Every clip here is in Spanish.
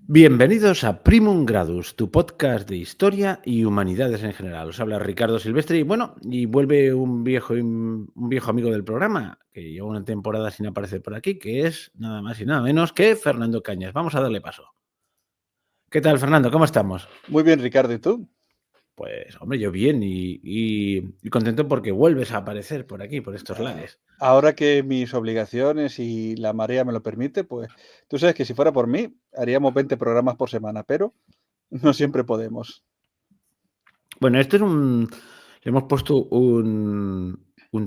Bienvenidos a Primum Gradus, tu podcast de historia y humanidades en general. Os habla Ricardo Silvestre y vuelve un viejo amigo del programa que lleva una temporada sin aparecer por aquí, que es nada más y nada menos que Fernando Cañas. Vamos a darle paso. ¿Qué tal, Fernando? ¿Cómo estamos? Muy bien, Ricardo, ¿y tú? Pues, hombre, yo bien y contento porque vuelves a aparecer por aquí, por estos Ah, lares. Ahora que mis obligaciones y la marea me lo permite, pues tú sabes que si fuera por mí, haríamos 20 programas por semana, pero no siempre podemos. Bueno, le hemos puesto un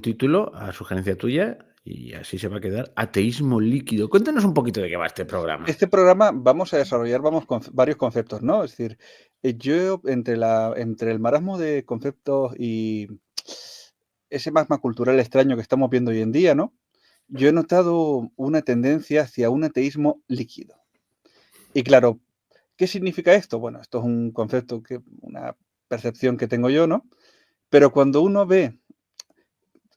título a sugerencia tuya y así se va a quedar: Ateísmo líquido. Cuéntanos un poquito de qué va este programa. Este programa vamos a desarrollar varios conceptos, ¿no? Es decir, yo entre el marasmo de conceptos y ese magma cultural extraño que estamos viendo hoy en día, ¿no? Yo he notado una tendencia hacia un ateísmo líquido. Y claro, ¿qué significa esto? Bueno, esto es un concepto una percepción que tengo yo, ¿no? Pero cuando uno ve,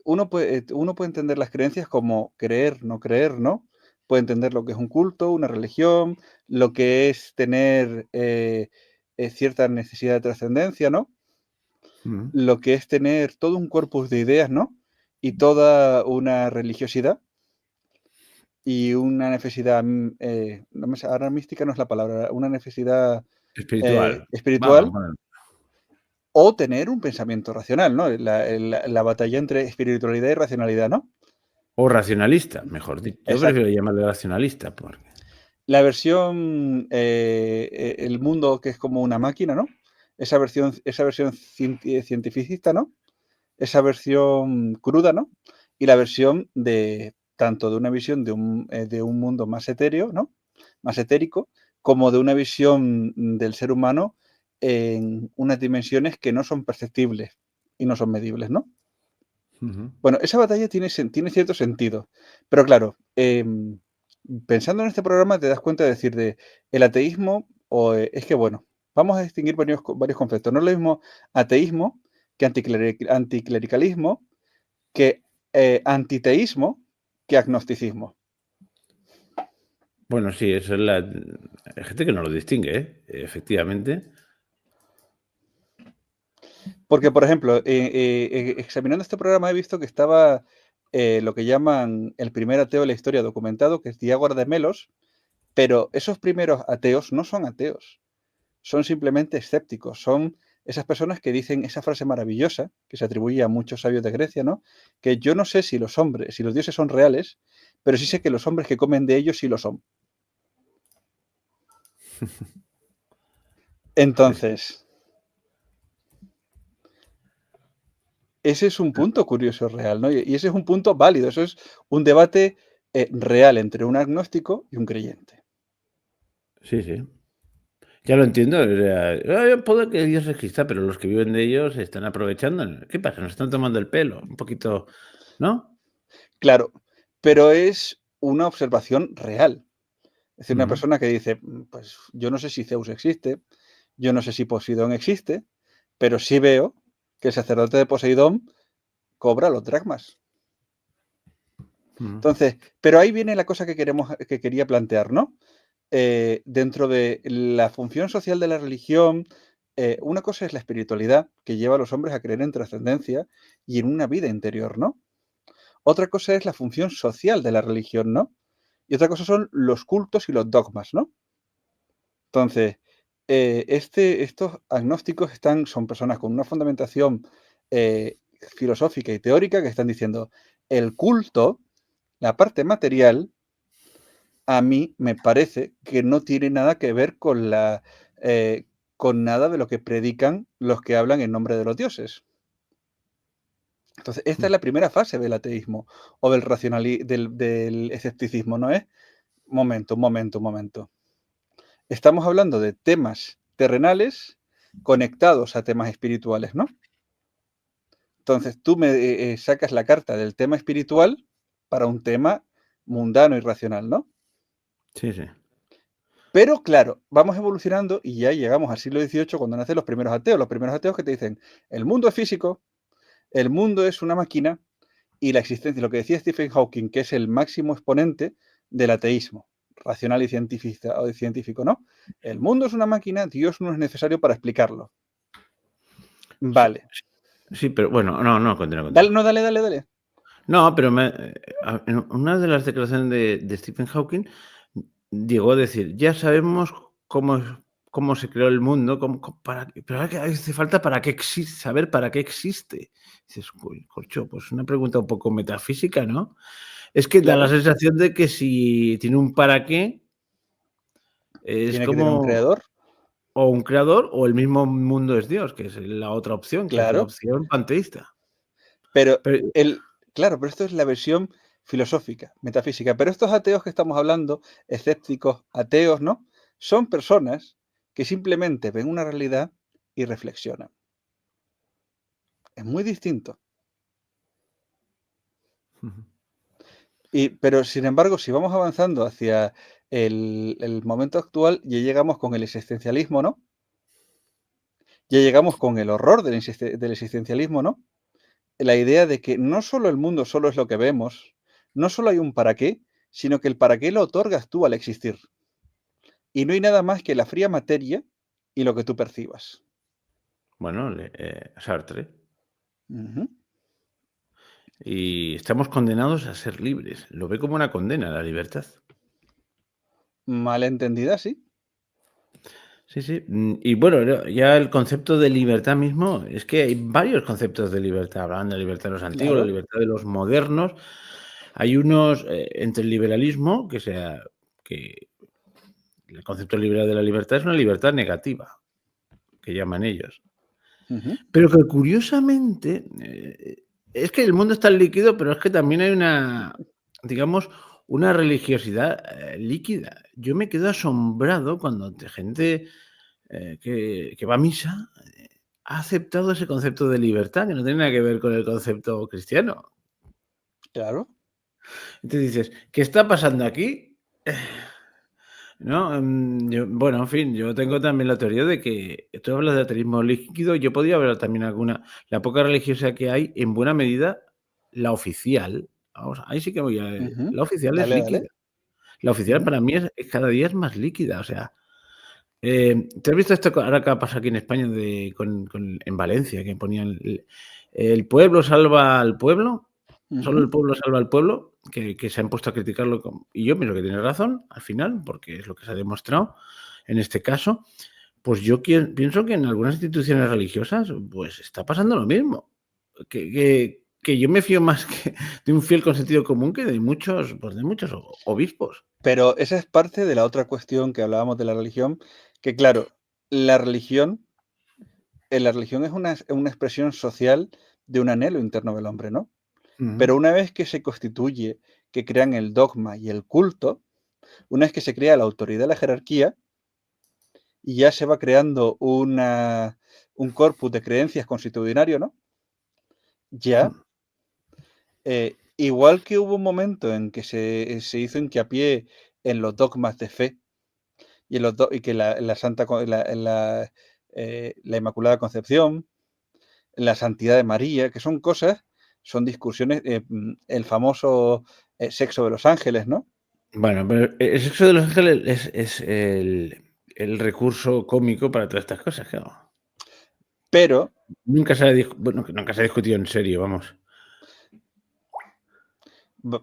uno puede entender las creencias como creer, no creer, ¿no? Puede entender lo que es un culto, una religión, lo que es tener cierta necesidad de trascendencia, ¿no? Mm. Lo que es tener todo un corpus de ideas, ¿no? Y toda una religiosidad y una necesidad, ahora mística no es la palabra, una necesidad Espiritual. Vamos, espiritual. bueno, O tener un pensamiento racional, ¿no? La batalla entre espiritualidad y racionalidad, ¿no? o racionalista, mejor dicho. Yo Exacto. prefiero llamarle racionalista porque La versión, el mundo que es como una máquina, ¿no? Esa versión cientificista, ¿no? Esa versión cruda, ¿no? Y la versión de tanto de una visión de un mundo más etéreo, ¿no? Más etérico, como de una visión del ser humano en unas dimensiones que no son perceptibles y no son medibles, ¿no? ujú. Bueno, esa batalla tiene cierto sentido, pero claro, pensando en este programa te das cuenta de decir de el ateísmo es que, bueno, vamos a distinguir varios conceptos. No es lo mismo ateísmo que anticlericalismo, que antiteísmo, que agnosticismo. Bueno, sí, eso es la hay gente que no lo distingue, ¿eh? Efectivamente. Porque, por ejemplo, examinando este programa he visto que estaba lo que llaman el primer ateo de la historia documentado, que es Diágora de Melos, pero esos primeros ateos no son ateos. Son simplemente escépticos, son esas personas que dicen esa frase maravillosa que se atribuye a muchos sabios de Grecia, ¿no? Que yo no sé si los dioses son reales, pero sí sé que los hombres que comen de ellos sí lo son. Sí, sí. Entonces, ese es un punto curioso real, ¿no? Y ese es un punto válido, eso es un debate real entre un agnóstico y un creyente. Sí, sí. Ya lo entiendo, o sea, puede que Dios exista, pero los que viven de ellos se están aprovechando. ¿Qué pasa? Nos están tomando el pelo, un poquito, ¿no? Claro, pero es una observación real. Es decir, una Ujú. persona que dice, pues yo no sé si Zeus existe, yo no sé si Poseidón existe, pero sí veo que el sacerdote de Poseidón cobra los dracmas. Ujú. Entonces, pero ahí viene la cosa que quería plantear, ¿no? Dentro de la función social de la religión, una cosa es la espiritualidad, que lleva a los hombres a creer en trascendencia y en una vida interior, ¿no? Otra cosa es la función social de la religión, ¿no? Y otra cosa son los cultos y los dogmas, ¿no? Entonces, estos agnósticos son personas con una fundamentación filosófica y teórica que están diciendo, el culto, la parte material, a mí me parece que no tiene nada que ver con nada de lo que predican los que hablan en nombre de los dioses. Entonces, esta es la primera fase del ateísmo o del escepticismo, ¿no es? Un momento. Estamos hablando de temas terrenales conectados a temas espirituales, ¿no? Entonces, tú me sacas la carta del tema espiritual para un tema mundano y racional, ¿no? Sí, sí. Pero claro, vamos evolucionando y ya llegamos al siglo XVIII cuando nacen los primeros ateos que te dicen, el mundo es físico, el mundo es una máquina y la existencia, lo que decía Stephen Hawking, que es el máximo exponente del ateísmo. racional y científico, ¿no? El mundo es una máquina, Dios no es necesario para explicarlo. Vale. Sí, pero bueno, no, continúa, Dale, continúa. no, dale. No, pero en una de las declaraciones de Stephen Hawking llegó a decir, ya sabemos cómo se creó el mundo, pero ahora que hace falta saber para qué existe. Dices, uy, corcho, pues una pregunta un poco metafísica, ¿no? Es que da la Claro. sensación de que si tiene un para qué, es Tiene que tener un como creador. o un creador o el mismo mundo es Dios, que es la otra opción, que es la Claro. opción panteísta. Pero Pero claro, pero esto es la versión filosófica, metafísica. Pero estos ateos que estamos hablando, escépticos, ateos, ¿no? Son personas que simplemente ven una realidad y reflexionan. Es muy distinto. ujú. Pero sin embargo, si vamos avanzando hacia el momento actual, ya llegamos con el existencialismo, ¿no? Ya llegamos con el horror del existencialismo, ¿no? La idea de que no solo el mundo solo es lo que vemos, no solo hay un para qué, sino que el para qué lo otorgas tú al existir. Y no hay nada más que la fría materia y lo que tú percibas. Bueno, Sartre. Ujú. Y estamos condenados a ser libres. Lo ve como una condena a la libertad. Mal entendida, sí. Sí, sí. Y bueno, ya el concepto de libertad mismo, es que hay varios conceptos de libertad. Hablan de la libertad de los antiguos, la Claro. libertad de los modernos. Hay unos entre el liberalismo, que el concepto liberal de la libertad es una libertad negativa, que llaman ellos. Ujú. Pero que curiosamente, es que el mundo está líquido, pero es que también hay digamos, una religiosidad líquida. Yo me quedo asombrado cuando gente que va a misa ha aceptado ese concepto de libertad, que no tiene nada que ver con el concepto cristiano. Claro. Entonces dices, ¿qué está pasando aquí? ¿No? Bueno, en fin, yo tengo también la teoría de que tú hablas de ateísmo líquido, yo podría hablar también alguna, la poca religiosa que hay, en buena medida, la oficial, vamos, ahí sí que voy a, Ujú. la oficial es Dale. líquida. La oficial Ujú. para mí cada día es más líquida, o sea, ¿te has visto esto ahora que pasa aquí en España en Valencia, que ponían el pueblo salva al pueblo? Solo el Ujú. pueblo salva al pueblo, que se han puesto a criticarlo. Y yo pienso que tiene razón al final, porque es lo que se ha demostrado en este caso. Pues yo pienso que en algunas instituciones religiosas pues está pasando lo mismo. Que yo me fío más de un fiel con sentido común que de muchos, pues de muchos obispos. Pero esa es parte de la otra cuestión que hablábamos de la religión, que claro, la religión, la religión es una expresión social de un anhelo interno del hombre, ¿no? Ujú. Pero una vez que se constituye, que crean el dogma y el culto, una vez que se crea la autoridad, la jerarquía, y ya se va creando un corpus de creencias constitucionario, ¿no? Ya, igual que hubo un momento en que se hizo hincapié en los dogmas de fe y que la Santa, la Inmaculada Concepción, la santidad de María, que son cosas, son discusiones, el famoso sexo de los ángeles, ¿no? Bueno, pero el sexo de los ángeles es el recurso cómico para todas estas cosas, claro. Pero Bueno, que nunca se ha discutido en serio, vamos.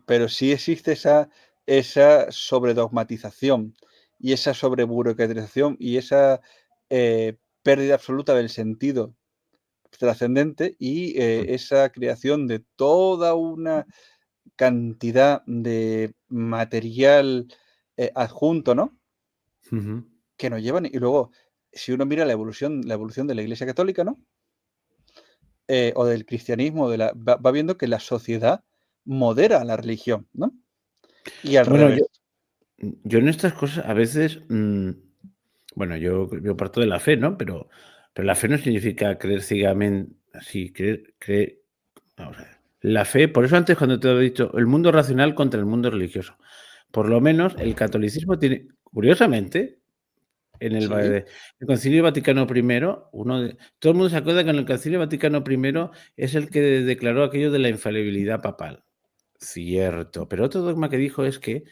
Pero sí existe esa sobredogmatización y esa sobreburocratización y esa, pérdida absoluta del sentido trascendente y, esa creación de toda una cantidad de material, adjunto, ¿no? Ujú. Que nos llevan y luego, si uno mira la evolución de la Iglesia católica, ¿no? O del cristianismo, va viendo que la sociedad modera la religión, ¿no? Y al Bueno, revés. yo en estas cosas a veces, bueno, yo parto de la fe, ¿no? Pero la fe no significa creer ciegamente, así, vamos a ver. La fe, por eso antes cuando te he dicho el mundo racional contra el mundo religioso. Por lo menos el catolicismo tiene, curiosamente, Sí. el Concilio Vaticano I, todo el mundo se acuerda que en el Concilio Vaticano I es el que declaró aquello de la infalibilidad papal. Cierto, pero otro dogma que dijo es que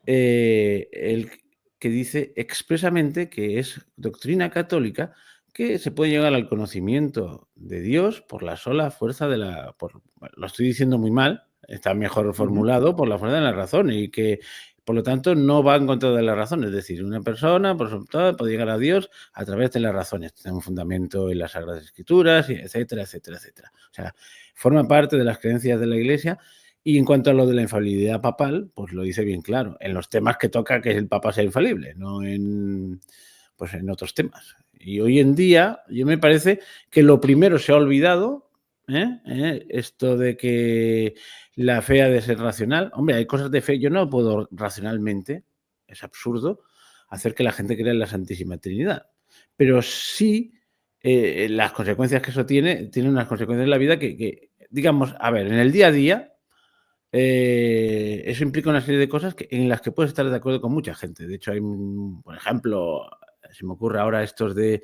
el que dice expresamente que es doctrina católica que se puede llegar al conocimiento de Dios por la sola fuerza de la... bueno, lo estoy diciendo muy mal, está mejor Ujú. formulado, por la fuerza de la razón, y que por lo tanto no va en contra de la razón. Es decir, una persona por su todo, puede llegar a Dios a través de las razones. Tiene un fundamento en las Sagradas Escrituras, etcétera, etcétera, etcétera. O sea, forma parte de las creencias de la Iglesia. Y en cuanto a lo de la infalibilidad papal, pues lo dice bien claro, en los temas que toca que el Papa sea infalible, no en, pues en otros temas. Y hoy en día, yo me parece que lo primero se ha olvidado, esto de que la fe ha de ser racional. Hombre, hay cosas de fe, yo no puedo racionalmente, es absurdo, hacer que la gente crea en la Santísima Trinidad. Pero sí, las consecuencias que eso tiene unas consecuencias en la vida que, digamos, a ver, en el día a día, eso implica una serie de cosas en las que puedes estar de acuerdo con mucha gente. De hecho, hay, por ejemplo, se me ocurre ahora estos de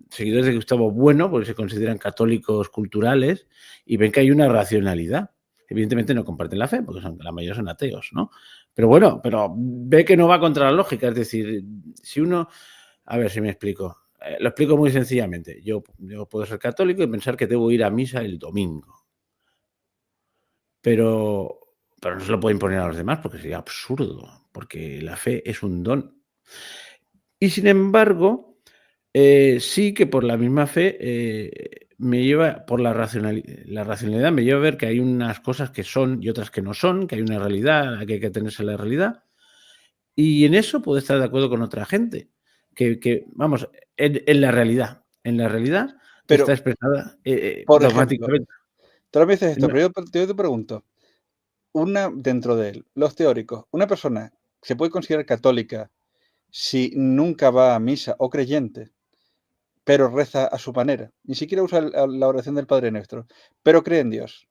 seguidores de Gustavo Bueno, porque se consideran católicos culturales y ven que hay una racionalidad. Evidentemente no comparten la fe, porque la mayoría son ateos, ¿no? Pero bueno, pero ve que no va contra la lógica. Es decir, si uno, a ver si me explico. Lo explico muy sencillamente. Yo puedo ser católico y pensar que debo ir a misa el domingo. Pero no se lo puede imponer a los demás porque sería absurdo, porque la fe es un don. Y sin embargo, sí que por la misma fe, me lleva por la racionalidad me lleva a ver que hay unas cosas que son y otras que no son, que hay una realidad, que hay que atenerse a la realidad. Y en eso puedo estar de acuerdo con otra gente, que vamos, en la realidad que está Pero, expresada, por ejemplo, dogmáticamente. tú ahora me dices esto, No, pero yo te pregunto, dentro de él, los teóricos, ¿una persona se puede considerar católica si nunca va a misa o creyente, pero reza a su manera? Ni siquiera usa la oración del Padre Nuestro, pero cree en Dios.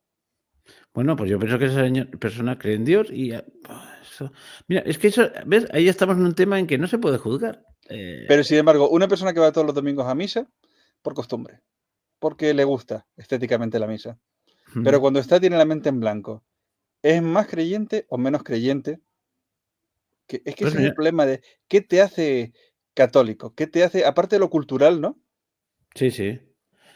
bueno, pues yo pienso que esa persona cree en Dios y eso, mira, es que eso, ¿ves? Ahí estamos en un tema en que no se puede juzgar. Pero sin embargo, una persona que va todos los domingos a misa, por costumbre, porque le gusta estéticamente la misa, pero Ujú. cuando tiene la mente en blanco, ¿es más creyente o menos creyente? Que es que Pues ese es el mira, problema de qué te hace católico, qué te hace, aparte de lo cultural, ¿no? sí, sí.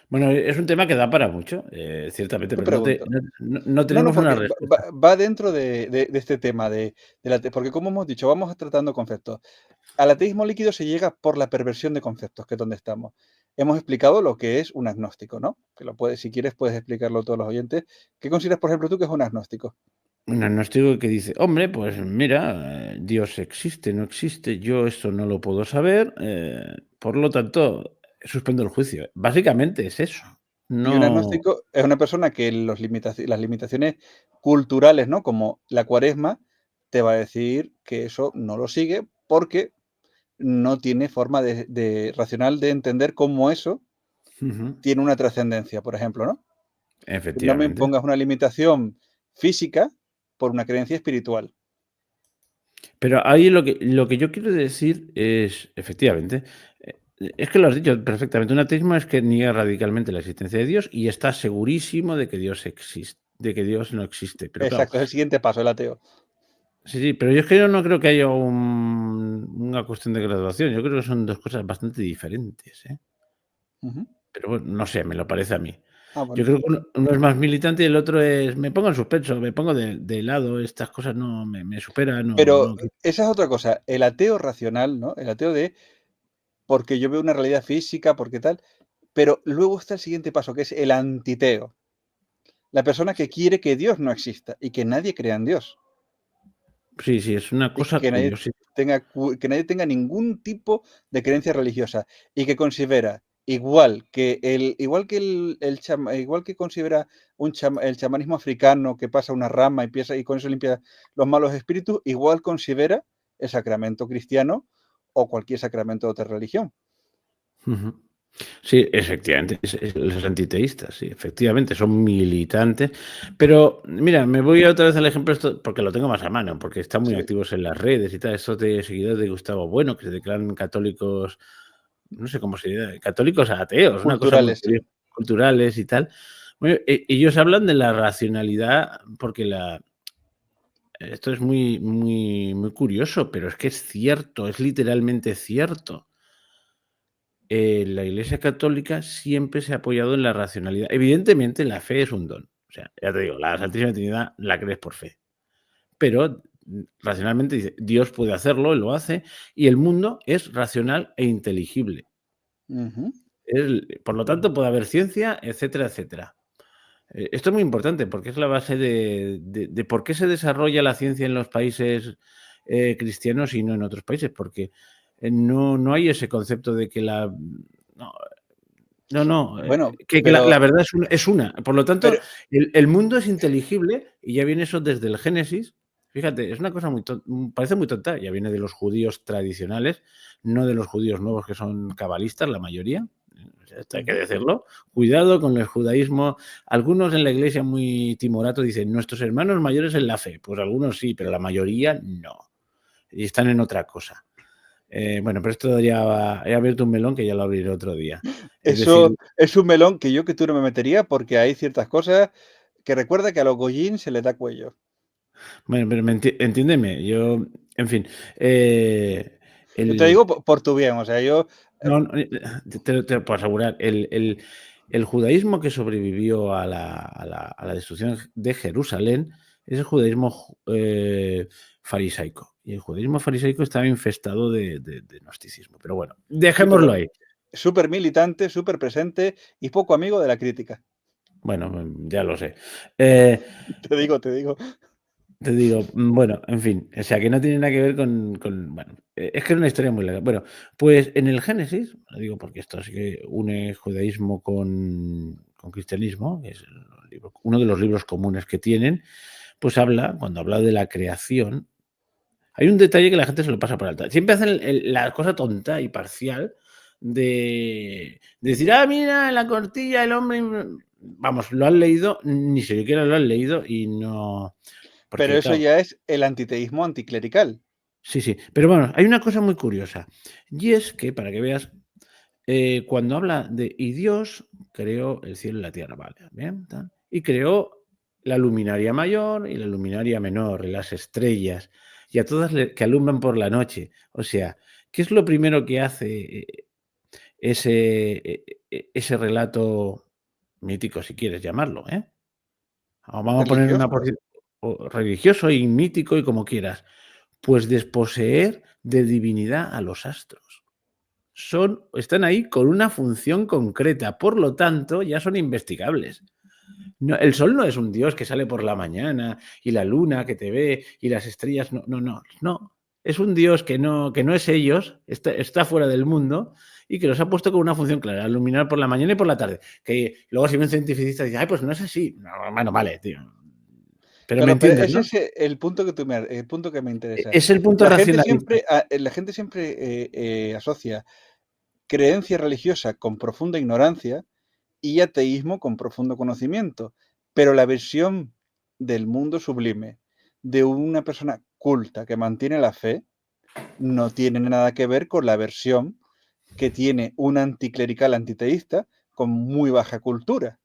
Bueno, es un tema que da para mucho, ciertamente, Yo pero no, pregunto. no No, no, tenemos una porque respuesta. va dentro de este tema porque como hemos dicho, vamos tratando conceptos. Al ateísmo líquido se llega por la perversión de conceptos, que es donde estamos. Hemos explicado lo que es un agnóstico, ¿no? Que lo puedes, si quieres, puedes explicarlo a todos los oyentes. ¿Qué consideras, por ejemplo, tú que es un agnóstico? Un agnóstico que dice, hombre, pues mira, Dios existe, no existe, yo esto no lo puedo saber, por lo tanto, suspendo el juicio. Básicamente es eso. Y un No. agnóstico es una persona que las limitaciones culturales, ¿no? Como la cuaresma, te va a decir que eso no lo sigue porque no tiene forma racional de entender cómo eso Ujú, tiene una trascendencia, por ejemplo, ¿no? No me efectivamente. impongas una limitación física por una creencia espiritual. Pero ahí lo que yo quiero decir es, efectivamente, es que lo has dicho perfectamente. Un ateísmo es que niega radicalmente la existencia de Dios y está segurísimo de que Dios existe, de que Dios no existe. Pero claro, Exacto, es el siguiente paso, el ateo. sí, sí, pero yo es que yo no creo que haya una cuestión de graduación. Yo creo que son dos cosas bastante diferentes, ¿eh? Ujú. Pero bueno, no sé, me lo parece a mí. Ah, Yo bueno. creo que uno es más militante y el otro es, me pongo en suspenso, me pongo de lado, estas cosas no me superan, no, Pero no. esa es otra cosa, el ateo racional, ¿no? El ateo de porque yo veo una realidad física, porque tal, pero luego está el siguiente paso, que es el antiteo. La persona que quiere que Dios no exista y que nadie crea en Dios. Sí, sí, es una Y cosa curiosa. que nadie tenga ningún tipo de creencia religiosa y que considera igual que considera el chamanismo africano que pasa una rama y con eso limpia los malos espíritus, igual considera el sacramento cristiano o cualquier sacramento de otra religión. Ujú. Sí, efectivamente, los antiteístas, sí, efectivamente, son militantes. Pero mira, me voy otra vez al ejemplo esto, porque lo tengo más a mano, porque están muy Sí, activos en las redes y tal, estos de seguidores de Gustavo Bueno, que se declaran católicos, no sé cómo se dice, católicos ateos, una cosa muy culturales, sí. curiosa, culturales y tal. Bueno, ellos hablan de la racionalidad, porque esto es muy, muy, muy curioso, pero es que es cierto, es literalmente cierto. La Iglesia Católica siempre se ha apoyado en la racionalidad. Evidentemente, la fe es un don. O sea, ya te digo, la Santísima Trinidad la crees por fe. Pero racionalmente dice, Dios puede hacerlo, Él lo hace, y el mundo es racional e inteligible. Ujú. Por lo tanto, puede haber ciencia, etcétera, etcétera. Esto es muy importante porque es la base de por qué se desarrolla la ciencia en los países cristianos y no en otros países, porque no hay ese concepto de que la... No, no, Bueno, que la pero, verdad es una. Por lo tanto, pero el mundo es inteligible y ya viene eso desde el Génesis. Fíjate, es una cosa parece muy tonta, ya viene de los judíos tradicionales, no de los judíos nuevos que son cabalistas, la mayoría. O sea, esto hay que ujú. decirlo. Cuidado con el judaísmo. Algunos en la iglesia muy timorato dicen, nuestros hermanos mayores en la fe. Pues algunos sí, pero la mayoría no. Y están en otra cosa. Bueno, pero esto ya he abierto un melón que ya lo abriré otro día. Es decir, Eso es un melón que tú no me metería porque hay ciertas cosas que recuerda que a los Goyín se les da cuello. bueno, pero entiéndeme, yo, en fin, eh, Yo te el digo por tu bien, o sea, yo, no, no, te lo puedo asegurar, el judaísmo que sobrevivió a la destrucción de Jerusalén es el judaísmo farisaico. Y el judaísmo farisaico estaba infestado de gnosticismo. Pero bueno, sí, dejémoslo pero ahí. súper militante, súper presente y poco amigo de la crítica. Bueno, ya lo sé. Eh, Te digo. Te digo, bueno, en fin, o sea, que no tiene nada que ver bueno, es que es una historia muy larga. Bueno, pues en el Génesis, lo digo porque esto sí que une judaísmo con cristianismo, que es uno de los libros comunes que tienen, pues cuando habla de la creación, hay un detalle que la gente se lo pasa por alto. Siempre hacen la cosa tonta y parcial de decir, mira, en la cortilla el hombre... Vamos, lo han leído, ni siquiera lo han leído y no... Pero Porque, eso claro, ya es el antiteísmo anticlerical. sí, sí. Pero bueno, hay una cosa muy curiosa. Y es que, para que veas, cuando habla de y Dios creó el cielo y la tierra, vale, bien, tal, y creó la luminaria mayor y la luminaria menor, y las estrellas, y a todas que alumbran por la noche. O sea, ¿qué es lo primero que hace ese relato mítico, si quieres llamarlo, ¿eh? O vamos a poner una Religioso. posición religioso y mítico y como quieras. Pues desposeer de divinidad a los astros. Están ahí con una función concreta, por lo tanto, ya son investigables. No, el sol no es un dios que sale por la mañana y la luna que te ve y las estrellas, no, no, no, no. Es un dios que no es ellos, está fuera del mundo y que los ha puesto con una función clara, iluminar por la mañana y por la tarde. Que luego si un científico dice, ay, pues no es así. No, bueno, vale, tío. Pero me Claro, pero entiendes, ese ¿no? es el punto el punto que me interesa. Es el punto racionalista. La gente siempre asocia creencia religiosa con profunda ignorancia y ateísmo con profundo conocimiento. Pero la versión del mundo sublime de una persona culta que mantiene la fe no tiene nada que ver con la versión que tiene un anticlerical antiteísta con muy baja cultura.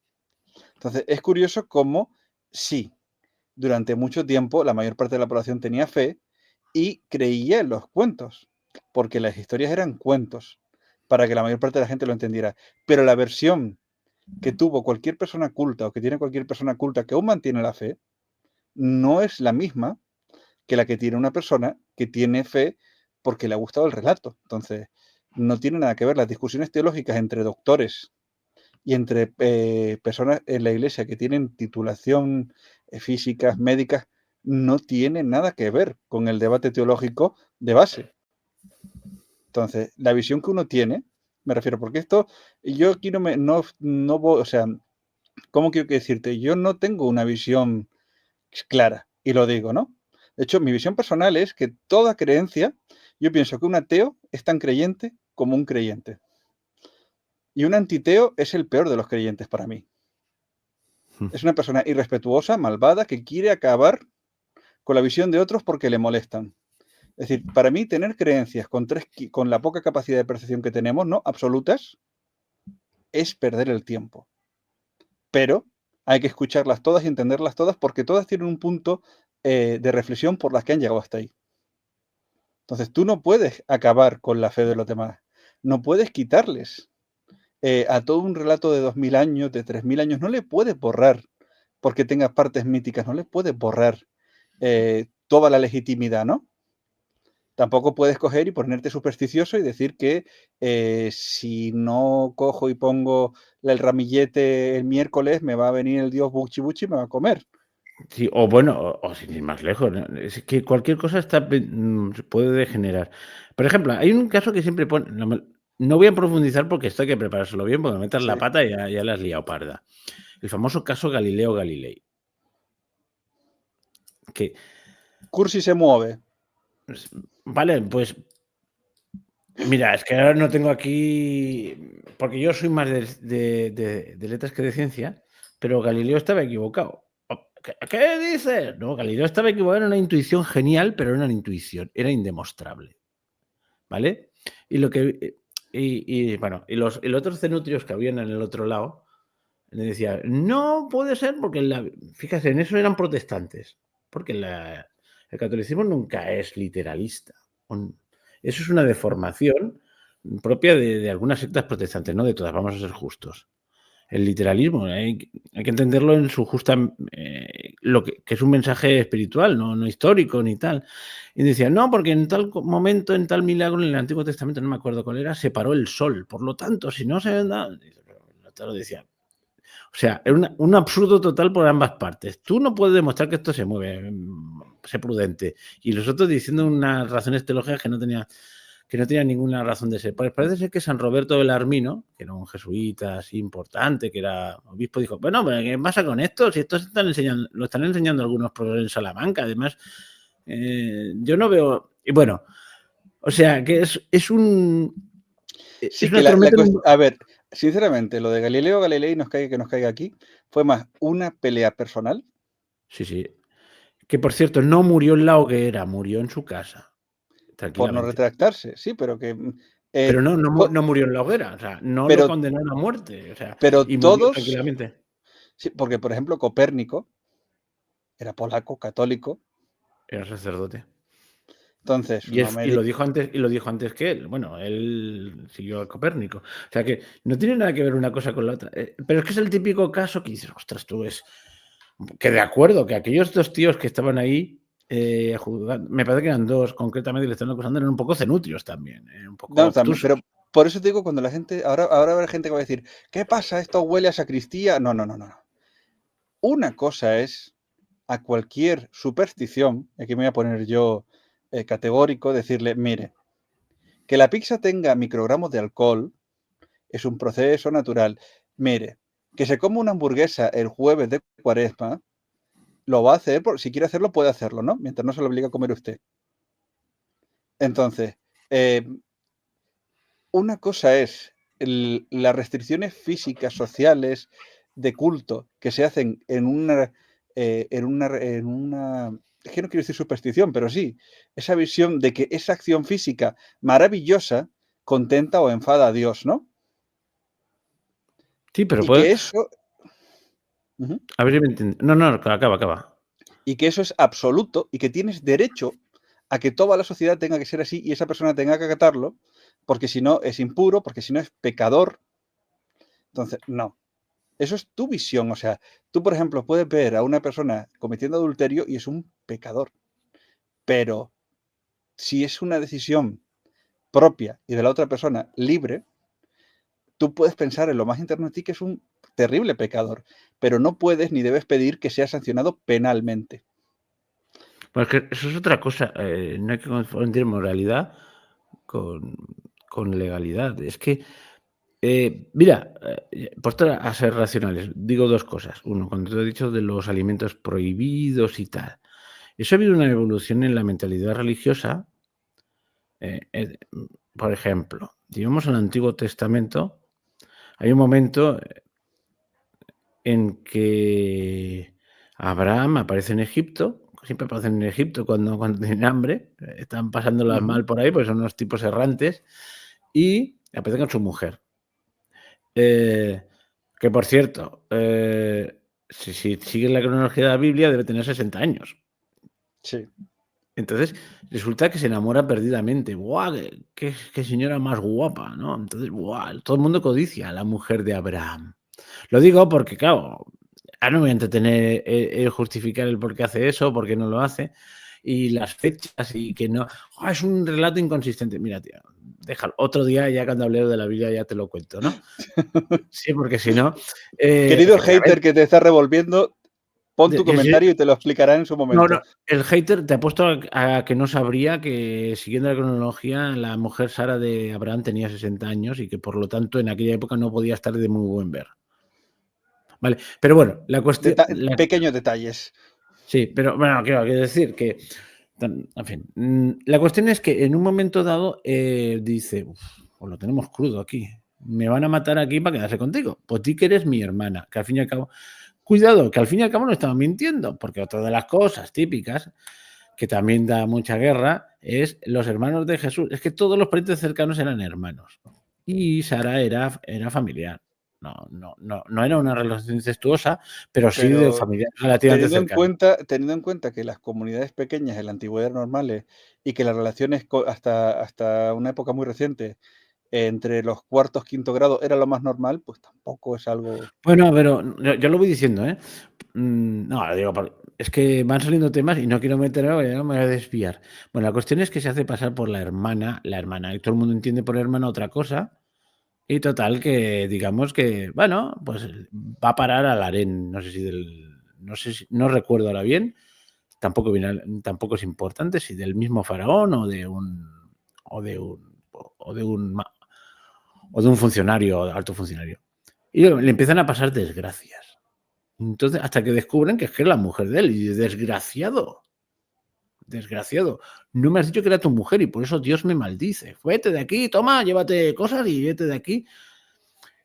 Entonces, es curioso cómo sí, durante mucho tiempo la mayor parte de la población tenía fe y creía en los cuentos, porque las historias eran cuentos, para que la mayor parte de la gente lo entendiera. Pero la versión que tuvo cualquier persona culta o que tiene cualquier persona culta que aún mantiene la fe, no es la misma que la que tiene una persona que tiene fe porque le ha gustado el relato. Entonces, no tiene nada que ver las discusiones teológicas entre doctores y entre personas en la iglesia que tienen titulación físicas, médicas, no tiene nada que ver con el debate teológico de base. Entonces, la visión que uno tiene, me refiero, porque esto, yo aquí no voy, o sea, ¿cómo quiero decirte? Yo no tengo una visión clara, y lo digo, ¿no? De hecho, mi visión personal es que toda creencia, yo pienso que un ateo es tan creyente como un creyente. Y un antiteo es el peor de los creyentes para mí. Es una persona irrespetuosa, malvada, que quiere acabar con la visión de otros porque le molestan. Es decir, para mí tener creencias con la poca capacidad de percepción que tenemos, no absolutas, es perder el tiempo. Pero hay que escucharlas todas y entenderlas todas porque todas tienen un punto de reflexión por las que han llegado hasta ahí. Entonces, tú no puedes acabar con la fe de los demás, no puedes quitarles a todo un relato de 2000 años, de 3000 años, no le puedes borrar porque tengas partes míticas, no le puedes borrar toda la legitimidad, ¿no? Tampoco puedes coger y ponerte supersticioso y decir que si no cojo y pongo el ramillete el miércoles, me va a venir el dios Buchi Buchi y me va a comer. Sí, o bueno, o sin ir más lejos, ¿no? Es que cualquier cosa se puede degenerar. Por ejemplo, hay un caso que siempre pone, no voy a profundizar porque esto hay que preparárselo bien, porque metas la Sí. pata y ya la has liado parda. El famoso caso Galileo Galilei, que, Cursi se mueve. pues, vale, pues mira, es que ahora no tengo aquí, porque yo soy más de letras que de ciencia, pero Galileo estaba equivocado. ¿Qué dices? No, Galileo estaba equivocado, era una intuición genial, pero era una intuición, era indemostrable, ¿vale? Y lo que bueno, y los otros cenutrios que habían en el otro lado le decían, no puede ser porque fíjate, en eso eran protestantes, porque el catolicismo nunca es literalista. Eso es una deformación propia de algunas sectas protestantes, no de todas, vamos a ser justos. El literalismo hay que entenderlo en su justa, lo que es un mensaje espiritual, no histórico ni tal. Y decían, no, porque en tal momento, en tal milagro en el Antiguo Testamento, no me acuerdo cuál era, se paró el sol. Por lo tanto, si no se da, lo decía. O sea, era un absurdo total por ambas partes. Tú no puedes demostrar que esto se mueve, sé prudente. Y los otros diciendo unas razones teológicas que no tenía ninguna razón de ser. Pues parece ser que San Roberto del Armino, que era un jesuita así importante, que era obispo, dijo, bueno, ¿qué pasa con esto? Si esto lo están enseñando algunos profesores en Salamanca, además, yo no veo... Y bueno, o sea, que es Sí, una que tormenta... a ver, sinceramente, lo de Galileo Galilei que nos caiga aquí fue más una pelea personal. Sí, sí. Que por cierto, no murió en la hoguera, murió en su casa, Por no tranquilamente. retractarse, sí, pero que Pero to no murió en la hoguera, o sea, no lo pero condenaron a muerte, o sea, pero y murió todos tranquilamente. sí, porque, por ejemplo, Copérnico era polaco, católico, Era sacerdote. entonces Y, no es, me y, di lo dijo antes, y lo dijo antes que él. Bueno, él siguió a Copérnico. O sea que no tiene nada que ver una cosa con la otra. Pero es que es el típico caso que dices, ostras, tú es. Que de acuerdo, que aquellos dos tíos que estaban ahí, me parece que eran dos concretamente, que le estaban acusando, eran un poco cenutrios también, un poco no, también, obtusos. pero por eso te digo, cuando la gente ahora habrá gente que va a decir: "¿Qué pasa? Esto huele a sacristía". No, no, no, no, no. Una cosa es a cualquier superstición, y aquí me voy a poner yo, categórico, decirle: "Mire, que la pizza tenga microgramos de alcohol es un proceso natural. Mire, que se coma una hamburguesa el jueves de Cuaresma, lo va a hacer, por si quiere hacerlo, puede hacerlo, ¿no? Mientras no se lo obligue a comer usted". Entonces, una cosa es las restricciones físicas, sociales, de culto, que se hacen en una, es que no quiero decir superstición, pero sí, esa visión de que esa acción física maravillosa contenta o enfada a Dios, ¿no? Sí, pero Y puede. que eso, ujú, A ver si me entiendes. No, no, acaba, acaba. y que eso es absoluto y que tienes derecho a que toda la sociedad tenga que ser así y esa persona tenga que acatarlo, porque si no es impuro, porque si no es pecador. Entonces, no. Eso es tu visión, o sea, tú, por ejemplo, puedes ver a una persona cometiendo adulterio y es un pecador, pero si es una decisión propia y de la otra persona libre, tú puedes pensar en lo más interno de ti que es un terrible pecador, pero no puedes ni debes pedir que sea sancionado penalmente. Pues que eso es otra cosa. No hay que confundir moralidad con, con legalidad. Es que, mira, puesto a ser racionales, digo dos cosas. Uno, cuando te he dicho de los alimentos prohibidos y tal. Eso ha habido una evolución en la mentalidad religiosa. Por ejemplo, si vamos al Antiguo Testamento, hay un momento en que Abraham aparece en Egipto, siempre aparecen en Egipto cuando tienen hambre, están pasándolas Ujú. mal por ahí, pues son unos tipos errantes, y aparece con su mujer. Eh, que por cierto, si sigues la cronología de la Biblia, debe tener 60 años. Sí. Entonces, resulta que se enamora perdidamente. ¡Buah! Qué señora más guapa, ¿no? Entonces, ¡buah! Todo el mundo codicia a la mujer de Abraham. Lo digo porque, claro, ahora no me voy a entretener en justificar el por qué hace eso, por qué no lo hace, y las fechas, y que no. Es un relato inconsistente. Mira, tío, déjalo. Otro día, ya cuando hablemos de la Biblia, ya te lo cuento, ¿no? Sí, porque si no, Querido efectivamente. hater que te está revolviendo, pon tu Que sí. comentario y te lo explicará en su No, no, momento. el hater te apuesto a que no sabría que, siguiendo la cronología, la mujer Sara de Abraham tenía 60 años y que, por lo tanto, en aquella época no podía estar de muy buen ver. Vale, pero bueno, la cuestión, Pequeños detalles. sí, pero bueno, quiero decir que, en fin, la cuestión es que en un momento dado dice: "Uf, pues lo tenemos crudo aquí, me van a matar aquí para quedarse contigo, pues di que eres mi hermana", que al fin y al cabo, cuidado, que al fin y al cabo no estaba mintiendo, porque otra de las cosas típicas que también da mucha guerra, es los hermanos de Jesús. Es que todos los parientes cercanos eran hermanos. Y Sara era familiar. No era una relación incestuosa, pero sí de Pero familiar relativamente cercana. teniendo en cuenta que las comunidades pequeñas en la antigüedad eran normales y que las relaciones hasta una época muy reciente entre los cuartos, quinto grado era lo más normal, pues tampoco es algo. Bueno, pero yo lo voy diciendo, ¿eh? No, lo digo es que van saliendo temas y no quiero meterme porque ya no me voy a desviar. Bueno, la cuestión es que se hace pasar por la hermana, y todo el mundo entiende por hermana otra cosa. Y total que, digamos que, bueno, pues va a parar al harén, no recuerdo ahora bien, tampoco es importante si del mismo faraón o de un o de un ma o de un funcionario, alto funcionario. Y le empiezan a pasar desgracias. Entonces, hasta que descubren que es la mujer de él, y desgraciado, no me has dicho que era tu mujer y por eso Dios me maldice. Vete de aquí, toma, llévate cosas y vete de aquí.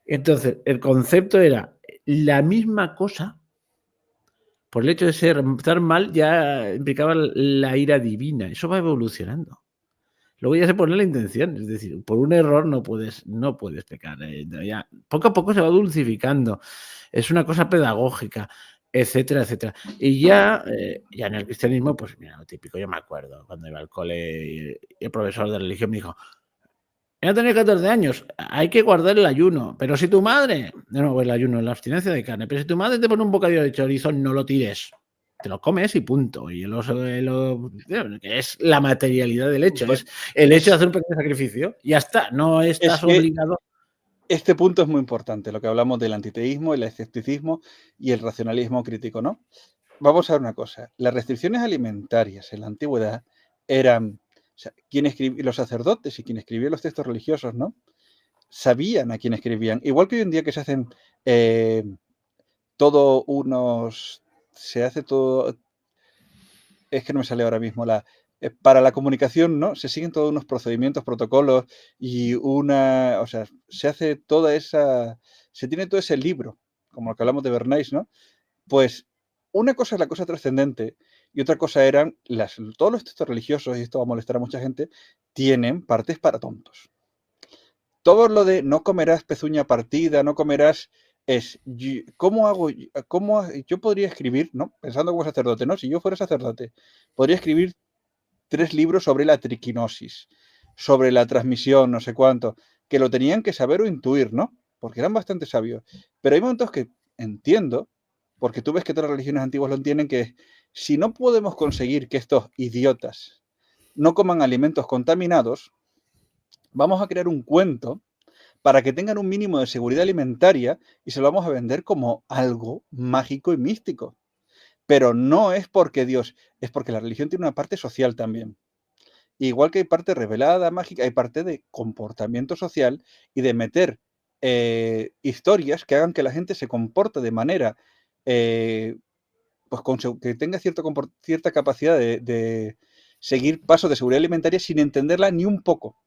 Entonces, el concepto era la misma cosa, por el hecho de estar mal, ya implicaba la ira divina. Eso va evolucionando. Luego ya se pone la intención, es decir, por un error no puedes pecar. Ya, poco a poco se va dulcificando. Es una cosa pedagógica, etcétera, etcétera. Y ya en el cristianismo, pues mira, lo típico, yo me acuerdo cuando iba al cole y el profesor de religión me dijo: "Ya tenéis 14 años, hay que guardar el ayuno, pero si tu madre", no, el ayuno, la abstinencia de carne, "pero si tu madre te pone un bocadillo de chorizo, no lo tires, te lo comes y punto". Y que es la materialidad del hecho, Bueno, es el hecho de es, hacer un pequeño sacrificio, ya está, no es estás que obligado. este punto es muy importante, lo que hablamos del antiteísmo, el escepticismo y el racionalismo crítico, ¿no? Vamos a ver una cosa, las restricciones alimentarias en la antigüedad eran, o sea, los sacerdotes y quien escribía los textos religiosos, ¿no? Sabían a quién escribían. Igual que hoy en día que eh, todo unos, se hace todo, es que no me sale ahora mismo para la comunicación, ¿no? Se siguen todos unos procedimientos, protocolos y o sea, se tiene todo ese libro, como lo que hablamos de Bernays, ¿no? Pues una cosa es la cosa trascendente y otra cosa eran todos los textos religiosos, y esto va a molestar a mucha gente, tienen partes para tontos. Todo lo de no comerás pezuña partida, no comerás, ¿cómo hago? Yo podría escribir, ¿no? Pensando como sacerdote, ¿no? Si yo fuera sacerdote, podría escribir 3 libros sobre la triquinosis, sobre la transmisión, no sé cuánto, que lo tenían que saber o intuir, ¿no? Porque eran bastante sabios. Pero hay momentos que entiendo, porque tú ves que todas las religiones antiguas lo entienden, que si no podemos conseguir que estos idiotas no coman alimentos contaminados, vamos a crear un cuento para que tengan un mínimo de seguridad alimentaria y se lo vamos a vender como algo mágico y místico. Pero no es porque Dios, es porque la religión tiene una parte social también. Igual que hay parte revelada, mágica, hay parte de comportamiento social y de meter historias que hagan que la gente se comporte de manera, eh, pues que tenga cierta capacidad de seguir pasos de seguridad alimentaria sin entenderla ni un poco.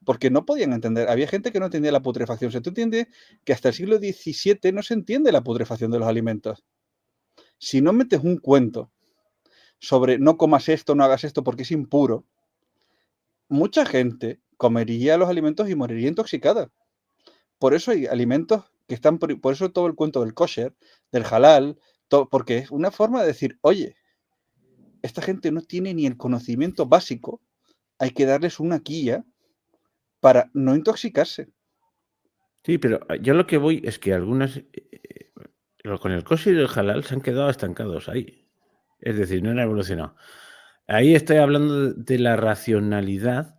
Porque no podían entender. Había gente que no entendía la putrefacción. O sea, tú entiendes que hasta el siglo XVII no se entiende la putrefacción de los alimentos. Si no metes un cuento sobre no comas esto, no hagas esto porque es impuro, mucha gente comería los alimentos y moriría intoxicada. Por eso hay alimentos que están, por eso todo el cuento del kosher, del halal, porque es una forma de decir, oye, esta gente no tiene ni el conocimiento básico, hay que darles una guía para no intoxicarse. Sí, pero yo lo que voy es que algunas, con el kosher y el halal se han quedado estancados ahí. Es decir, no han evolucionado. Ahí estoy hablando de la racionalidad,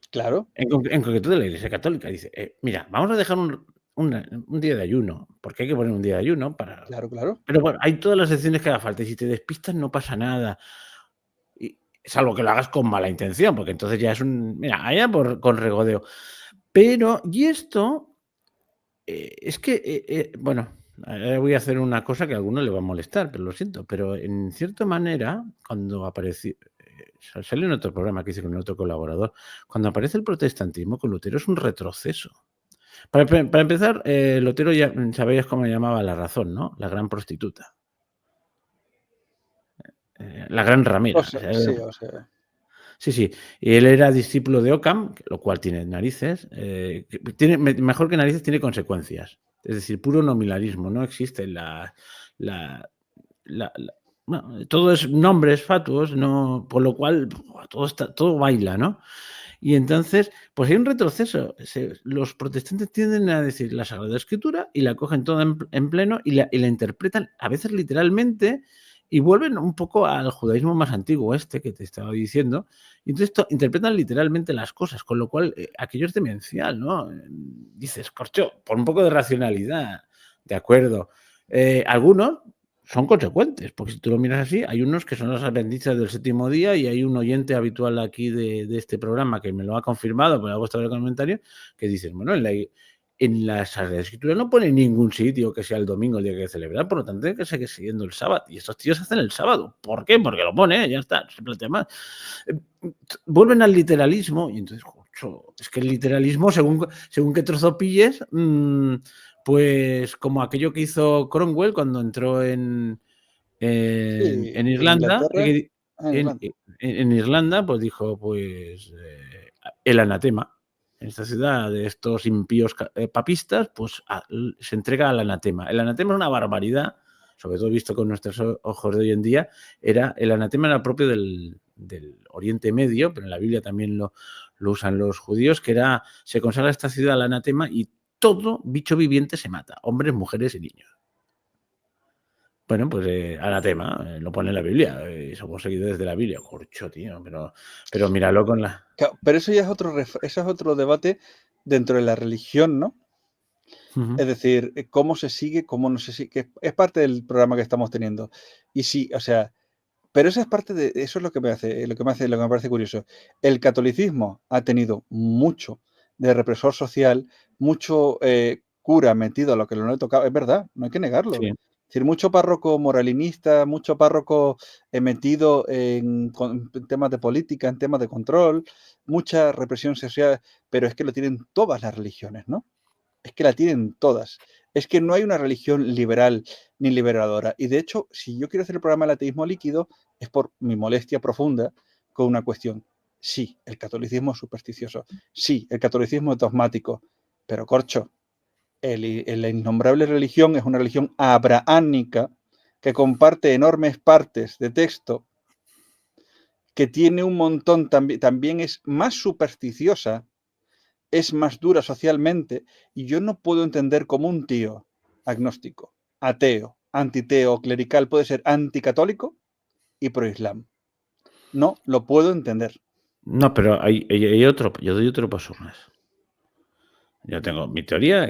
Claro, en concreto de la Iglesia Católica. Dice, mira, vamos a dejar un día de ayuno, porque hay que poner un día de ayuno para... claro, claro, Pero bueno, hay todas las excepciones que haga falta, y si te despistas no pasa nada. Y salvo que lo hagas con mala intención, porque entonces ya es un... Mira, allá con regodeo. Pero, y esto, es que, bueno, voy a hacer una cosa que a alguno le va a molestar, pero lo siento, pero en cierta manera, cuando apareció, salió en otro programa que hice con otro colaborador, cuando aparece el protestantismo con Lutero es un retroceso. Para empezar, Lutero ya sabéis cómo llamaba la razón, ¿no? La gran prostituta, la gran o ramera. O sea, sea, sí, o sea, sí, sí. Y él era discípulo de Occam, lo cual tiene narices. Tiene, mejor que narices, tiene consecuencias. Es decir, puro nominalismo. No existe la, bueno, todo es nombres fatuos, no, por lo cual todo baila, ¿no? Y entonces, pues hay un retroceso. Los protestantes tienden a decir la Sagrada Escritura y la cogen toda en pleno y la interpretan a veces literalmente y vuelven un poco al judaísmo más antiguo, este que te estaba diciendo. Y entonces interpretan literalmente las cosas, con lo cual aquello es demencial, ¿no? Dices, corcho, por un poco de racionalidad, de acuerdo. Algunos son consecuentes, porque si tú lo miras así, hay unos que son los adventistas del séptimo día y hay un oyente habitual aquí de este programa que me lo ha confirmado, pero ha puesto el comentario, que dicen, bueno, en la Sagrada Escritura no pone en ningún sitio que sea el domingo el día que hay que celebrar, por lo tanto hay que seguir siguiendo el sábado. Y estos tíos hacen el sábado. ¿Por qué? Porque lo pone, ya está, no se plantea más. Vuelven al literalismo y entonces, jocho, es que el literalismo, según qué trozo pilles, pues como aquello que hizo Cromwell cuando entró sí, en en Irlanda, Inglaterra, en Irlanda. en Irlanda, pues dijo, pues, el anatema. En esta ciudad de estos impíos papistas, pues se entrega al anatema. El anatema es una barbaridad, sobre todo visto con nuestros ojos de hoy en día. El anatema era propio del Oriente Medio, pero en la Biblia también lo usan los judíos, que se consagra esta ciudad al anatema y todo bicho viviente se mata, hombres, mujeres y niños. Bueno, pues anatema, lo pone en la Biblia, somos seguidores de la Biblia. Corcho, tío, pero míralo con la... Claro, pero eso ya es otro, eso es otro debate dentro de la religión, ¿no? Ujú. Es decir, cómo se sigue, cómo no se sigue, que es parte del programa que estamos teniendo. Y sí, o sea, pero eso es parte de, eso es lo que me parece curioso. El catolicismo ha tenido mucho de represor social, mucho cura metido a lo que no le tocaba, es verdad, no hay que negarlo. Sí. Es decir, mucho párroco moralinista, mucho párroco metido en temas de política, en temas de control, mucha represión social, pero es que lo tienen todas las religiones, ¿no? Es que la tienen todas. Es que no hay una religión liberal ni liberadora. Y de hecho, si yo quiero hacer el programa del ateísmo líquido, es por mi molestia profunda con una cuestión. Sí, el catolicismo es supersticioso. Sí, el catolicismo es dogmático. Pero, corcho, la innombrable religión es una religión abrahámica que comparte enormes partes de texto, que tiene un montón, también es más supersticiosa, es más dura socialmente, y yo no puedo entender cómo un tío agnóstico, ateo, antiteo, clerical puede ser anticatólico y proislam. No lo puedo entender. No, pero hay otro, yo doy otro paso más. Yo tengo mi teoría.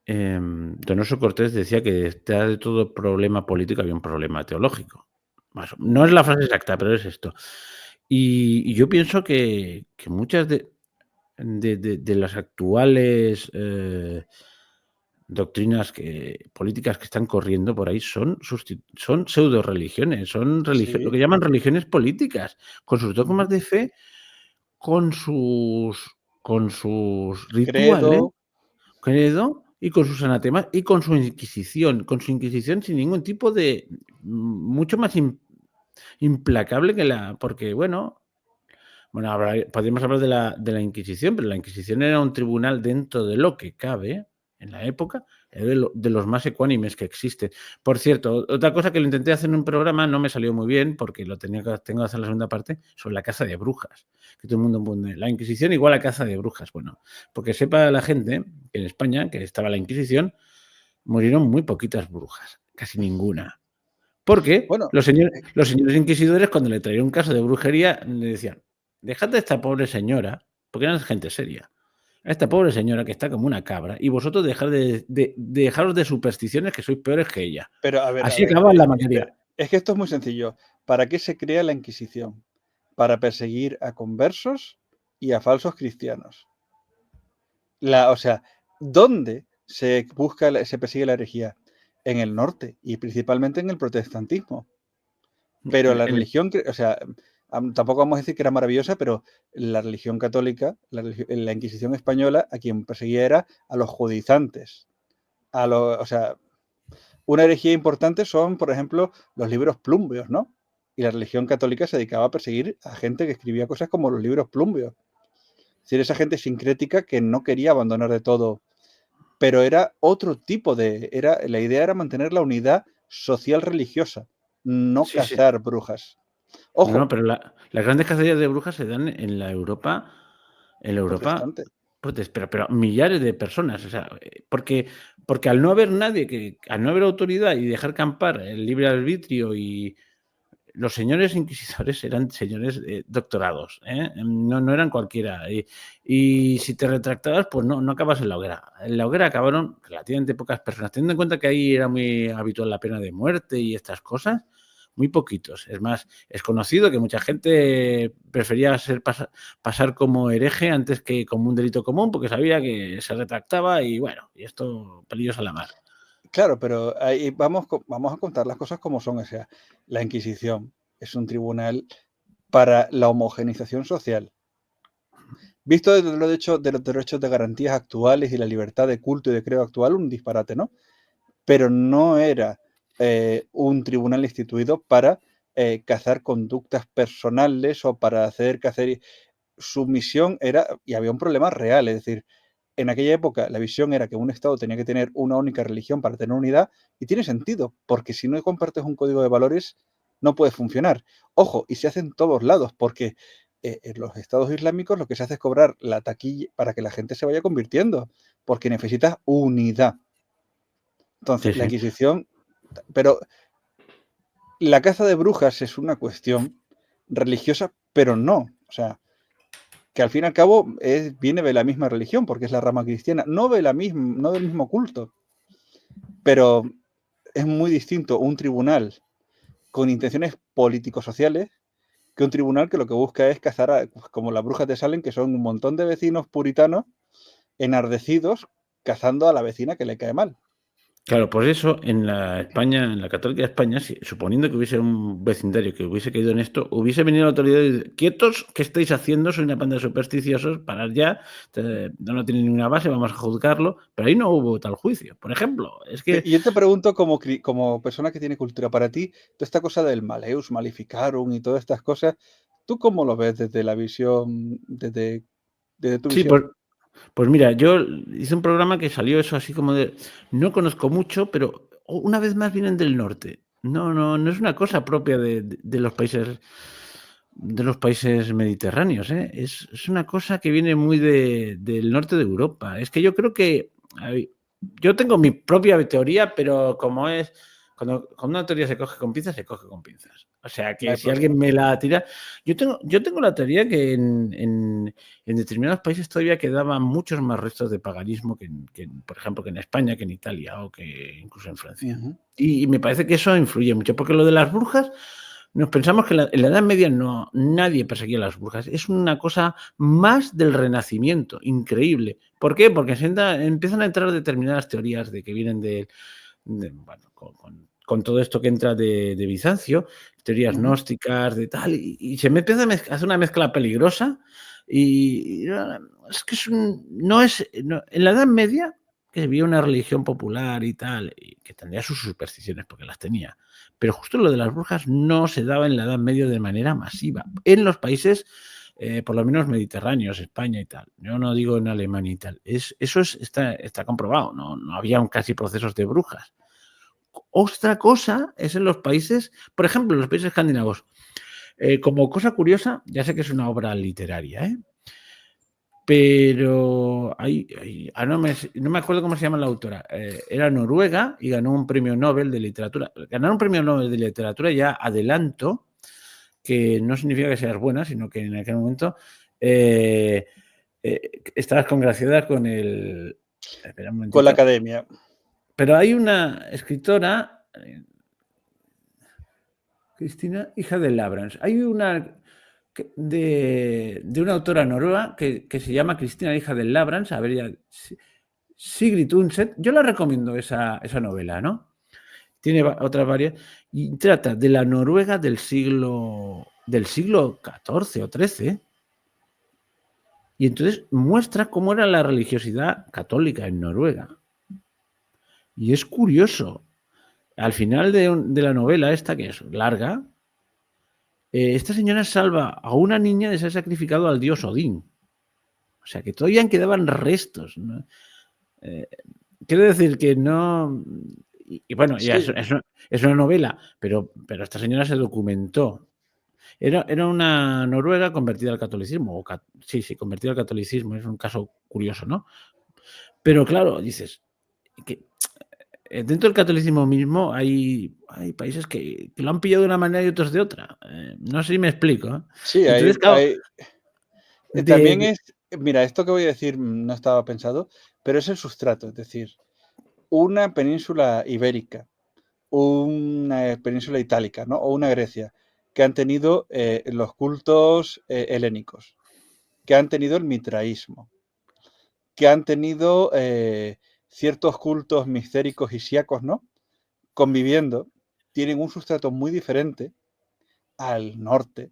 Donoso Cortés decía que detrás de todo problema político había un problema teológico. No es la frase exacta, pero es esto. Y yo pienso que muchas de las actuales doctrinas políticas que están corriendo por ahí son pseudo religiones, son lo Sí, que llaman religiones políticas, con sus dogmas ujú. de fe, con sus rituales, Credo, credo, y con sus anatemas, y con su inquisición sin ningún tipo de mucho más implacable que porque bueno, podríamos hablar de la Inquisición, pero la Inquisición era un tribunal dentro de lo que cabe, en la época, era de los más ecuánimes que existen. Por cierto, otra cosa que lo intenté hacer en un programa, no me salió muy bien, porque tengo que hacer la segunda parte, sobre la caza de brujas. Que todo el mundo pone la Inquisición igual a caza de brujas. Bueno, porque sepa la gente que en España, que estaba la Inquisición, murieron muy poquitas brujas, casi ninguna. Porque Bueno, los señores inquisidores, cuando le traían un caso de brujería, le decían, dejad a esta pobre señora, porque eran gente seria, a esta pobre señora que está como una cabra, y vosotros dejaros de supersticiones, que sois peores que ella. pero a Así ver, acaba la mayoría. es que esto es muy sencillo. ¿Para qué se crea la Inquisición? Para perseguir a conversos y a falsos cristianos. O sea, ¿dónde se se persigue la herejía? En el norte y principalmente en el protestantismo. Pero la religión, o sea, tampoco vamos a decir que era maravillosa, pero la religión católica, la Inquisición española, a quien perseguía era a los judaizantes. O sea, una herejía importante son, por ejemplo, los libros plumbios, ¿no? Y la religión católica se dedicaba a perseguir a gente que escribía cosas como los libros plumbios. Es decir, esa gente sincrética que no quería abandonar de todo. Pero era otro tipo la idea era mantener la unidad social religiosa, no Sí, sí. cazar brujas. No, Ojo, pero las grandes cacerías de brujas se dan en la Europa protestante. pero millares de personas, o sea, porque al no haber nadie al no haber autoridad y dejar campar el libre arbitrio, y los señores inquisidores eran señores doctorados, ¿eh? No eran cualquiera. Y si te retractabas, pues no acabas en la hoguera. En la hoguera acabaron relativamente pocas personas. Teniendo en cuenta que ahí era muy habitual la pena de muerte y estas cosas, muy poquitos. Es más, es conocido que mucha gente prefería pasar como hereje antes que como un delito común, porque sabía que se retractaba y bueno, y esto pelillos a la mar. Claro, pero ahí vamos a contar las cosas como son. O sea, la Inquisición es un tribunal para la homogeneización social. Visto de los derechos de garantías actuales y la libertad de culto y de credo actual, un disparate, ¿no? Pero no era un tribunal instituido para cazar conductas personales o para hacer su misión era, y había un problema real, es decir, en aquella época la visión era que un Estado tenía que tener una única religión para tener unidad, y tiene sentido, porque si no compartes un código de valores, no puede funcionar. Ojo, y se hace en todos lados, porque en los estados islámicos lo que se hace es cobrar la taquilla para que la gente se vaya convirtiendo, porque necesitas unidad. Sí, Entonces, la sí. Inquisición, pero la caza de brujas es una cuestión religiosa, pero no. O sea, que al fin y al cabo viene de la misma religión, porque es la rama cristiana, no del mismo culto, pero es muy distinto un tribunal con intenciones político-sociales que un tribunal que lo que busca es cazar, pues, como las brujas de Salem, que son un montón de vecinos puritanos enardecidos cazando a la vecina que le cae mal. Claro, por eso en la España, en la católica de España, suponiendo que hubiese un vecindario que hubiese caído en esto, hubiese venido la autoridad y dice, quietos, ¿qué estáis haciendo? Sois una banda de supersticiosos, parad ya, no tiene ninguna base, vamos a juzgarlo, pero ahí no hubo tal juicio. Por ejemplo, es que Y yo te pregunto, como persona que tiene cultura, para ti, toda esta cosa del Maleus Maleficarum y todas estas cosas, ¿tú cómo lo ves desde la visión, desde tu sí, visión? pues mira, yo hice un programa que salió eso así como de, no conozco mucho, pero una vez más vienen del norte. No es una cosa propia de los países mediterráneos, ¿eh? Es una cosa que viene muy del norte de Europa. Es que yo creo que yo tengo mi propia teoría, pero cuando una teoría se coge con pinzas, se coge con pinzas. O sea, No que hay si problema. alguien me la tira... Yo tengo la teoría que en determinados países todavía quedaban muchos más restos de paganismo por ejemplo, que en España, que en Italia o que incluso en Francia. Ujú. Y me parece que eso influye mucho, porque lo de las brujas, nos pensamos que en la Edad Media nadie perseguía a las brujas. Es una cosa más del Renacimiento, increíble. ¿Por qué? Porque empiezan a entrar determinadas teorías de que vienen bueno, con todo esto que entra de Bizancio, teorías Ujú. gnósticas, de tal, y se me empieza a hacer una mezcla peligrosa. Y es que en la Edad Media, que había una religión popular y tal, y que tendría sus supersticiones, porque las tenía, pero justo lo de las brujas no se daba en la Edad Media de manera masiva. En los países por lo menos mediterráneos, España y tal. Yo no digo en Alemania y tal. Está comprobado, no había casi procesos de brujas. Otra cosa es en los países, por ejemplo, en los países escandinavos. Como cosa curiosa, ya sé que es una obra literaria, pero no me acuerdo cómo se llama la autora. Era noruega y ganó un premio Nobel de literatura. Ganar un premio Nobel de literatura, ya adelanto, que no significa que seas buena, sino que en aquel momento estabas congraciada con el... Espera un momentito. Con la academia. Pero hay una escritora, Cristina, hija de Labrans. Hay una de una autora noruega que se llama Cristina, hija de Labrans. A ver, ya, Sigrid Undset. Yo la recomiendo esa novela, ¿no? Tiene otras varias. Y trata de la Noruega del siglo XIV o XIII. Y entonces muestra cómo era la religiosidad católica en Noruega. Y es curioso. Al final de la novela esta, que es larga, esta señora salva a una niña de ser sacrificado al dios Odín. O sea, que todavía quedaban restos, ¿no? Quiero decir que no... Y bueno, Sí. ya es una novela, pero esta señora se documentó. Era una noruega convertida al catolicismo. Sí, convertida al catolicismo. Es un caso curioso, ¿no? Pero claro, dices que dentro del catolicismo mismo hay países que lo han pillado de una manera y otros de otra. No sé si me explico. Sí, Entonces, claro, también es, mira, esto que voy a decir no estaba pensado, pero es el sustrato, es decir, una península ibérica, una península itálica, ¿no? O una Grecia, que han tenido los cultos helénicos, que han tenido el mitraísmo, que han tenido ciertos cultos mistéricos y siacos, ¿no? Conviviendo, tienen un sustrato muy diferente al norte,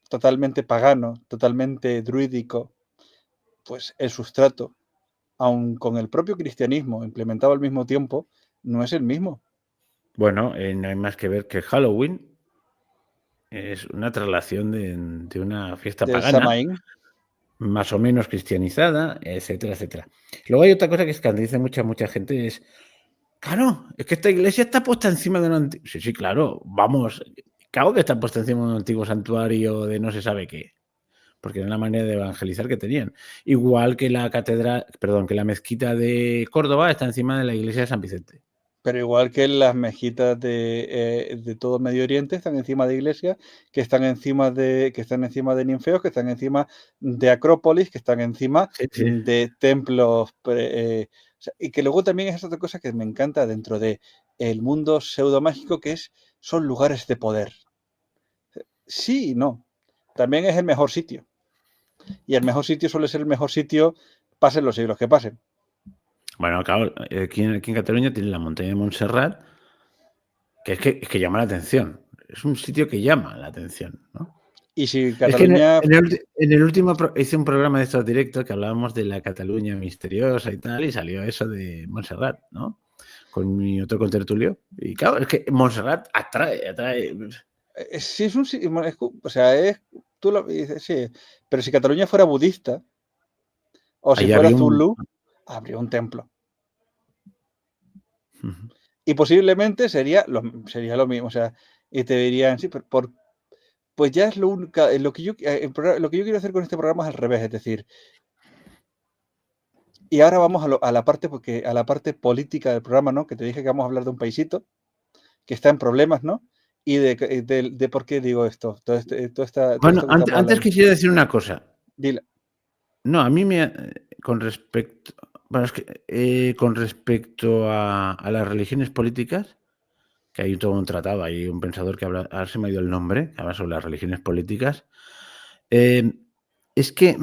totalmente pagano, totalmente druídico. Pues el sustrato, aun con el propio cristianismo implementado al mismo tiempo, no es el mismo. bueno, no hay más que ver que Halloween es una traslación de una fiesta Del pagana, Samaín. más o menos cristianizada, etcétera, etcétera. Luego hay otra cosa que escandaliza mucha gente, es, claro, es que esta iglesia está puesta encima de un antiguo... Sí, claro, vamos, claro que está puesta encima de un antiguo santuario de no se sabe qué, porque era la manera de evangelizar que tenían. Igual que que la mezquita de Córdoba está encima de la iglesia de San Vicente. Pero igual que las mejitas de todo Medio Oriente están encima de iglesias, que están encima de ninfeos, que están encima de acrópolis, que están encima Sí. de templos. Y que luego también es otra cosa que me encanta dentro de el mundo pseudomágico, que son lugares de poder. Sí y no. También es el mejor sitio. Y el mejor sitio suele ser el mejor sitio, pasen los siglos que pasen. Bueno, claro, aquí en Cataluña tiene la montaña de Montserrat, que es que llama la atención. Es un sitio que llama la atención, ¿no? Y si Es que Cataluña... en el último hice un programa de estos directos que hablábamos de la Cataluña misteriosa y tal, y salió eso de Montserrat, ¿no? Con mi otro contertulio. Y claro, es que Montserrat atrae. Sí, es un sitio... O sea, tú lo dices, sí. Pero si Cataluña fuera budista, o si Ahí fuera había un... Zulu, habría un templo. Ujú. Y posiblemente sería lo mismo. O sea, y te dirían, sí, pero pues ya es lo único... Lo que yo quiero hacer con este programa es al revés, es decir... Y ahora vamos a la parte política del programa, ¿no? Que te dije que vamos a hablar de un paisito que está en problemas, ¿no? Y de por qué digo esto, todo esto que Bueno, estamos antes hablando. quisiera decir una cosa. Dile. No, a mí con respecto... Bueno, es que con respecto a las religiones políticas, que hay todo un tratado, hay un pensador que habla, ahora se me ha ido el nombre, que habla sobre las religiones políticas. Es que,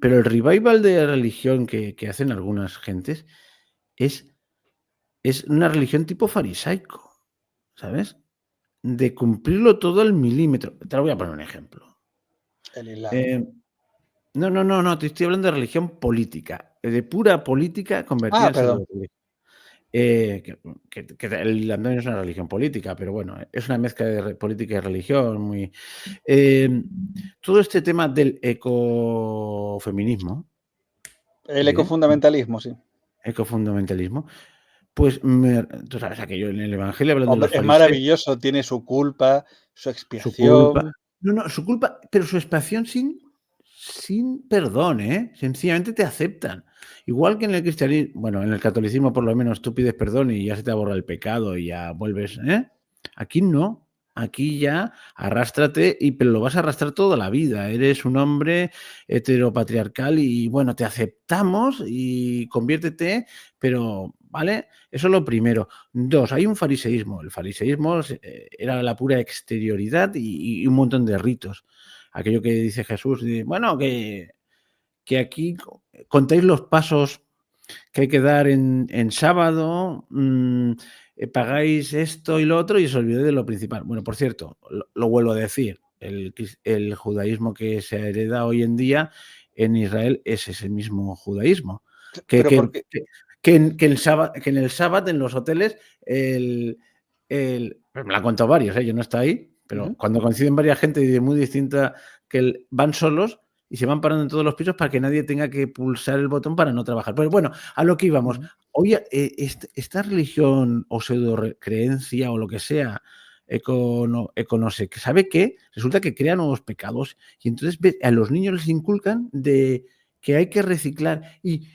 pero el revival de religión que hacen algunas gentes es una religión tipo farisaico, ¿sabes? De cumplirlo todo al milímetro. Te lo voy a poner un ejemplo. El Islam. No, te estoy hablando de religión política, de pura política Ah, convertida en perdón. pseudo-religión. que el islam no es una religión política, pero bueno, es una mezcla de política y religión muy... todo este tema del ecofeminismo, El ¿sí? ecofundamentalismo, sí. Ecofundamentalismo, pues tú sabes aquello en el Evangelio hablan de Hombre, los es fariseos, maravilloso, tiene su culpa, su su culpa. expiación. No, su culpa, pero su expiación sin perdón, ¿eh? Sencillamente te aceptan. Igual que en el cristianismo, bueno, en el catolicismo por lo menos tú pides perdón y ya se te borra el pecado y ya vuelves, ¿eh? Aquí no. Aquí ya arrástrate pero lo vas a arrastrar toda la vida. Eres un hombre heteropatriarcal y bueno, te aceptamos y conviértete, pero, ¿vale? Eso es lo primero. 2, hay un fariseísmo. El fariseísmo era la pura exterioridad y un montón de ritos. Aquello que dice Jesús, bueno, que aquí contáis los pasos que hay que dar en sábado, pagáis esto y lo otro y os olvidéis de lo principal. Bueno, por cierto, lo vuelvo a decir, el judaísmo que se hereda hoy en día en Israel es ese mismo judaísmo. Que, Pero que, porque, que, que en el sábado, en los hoteles, me lo han contado varios, yo no estoy ahí, pero cuando coinciden varias gente de muy distinta, que van solos y se van parando en todos los pisos para que nadie tenga que pulsar el botón para no trabajar. Pero bueno, a lo que íbamos. Oye, esta religión o pseudo creencia o lo que sea, no sé, ¿sabe qué? Resulta que crea nuevos pecados y entonces a los niños les inculcan de que hay que reciclar y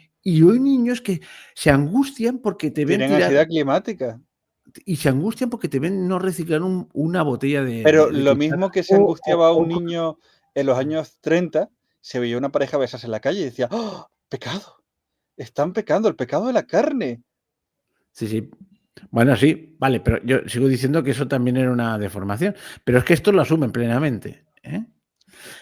hoy niños que se angustian porque te ven tienen tirar ansiedad climática. y se angustian porque te ven no reciclar una botella Pero de lo cristal mismo que se o, angustiaba un o niño en los años 30, se veía una pareja besarse en la calle y decía: ¡oh, pecado! Están pecando, el pecado de la carne. sí, sí. Bueno, sí, vale, pero yo sigo diciendo que eso también era una deformación, pero es que estos lo asumen plenamente, ¿eh?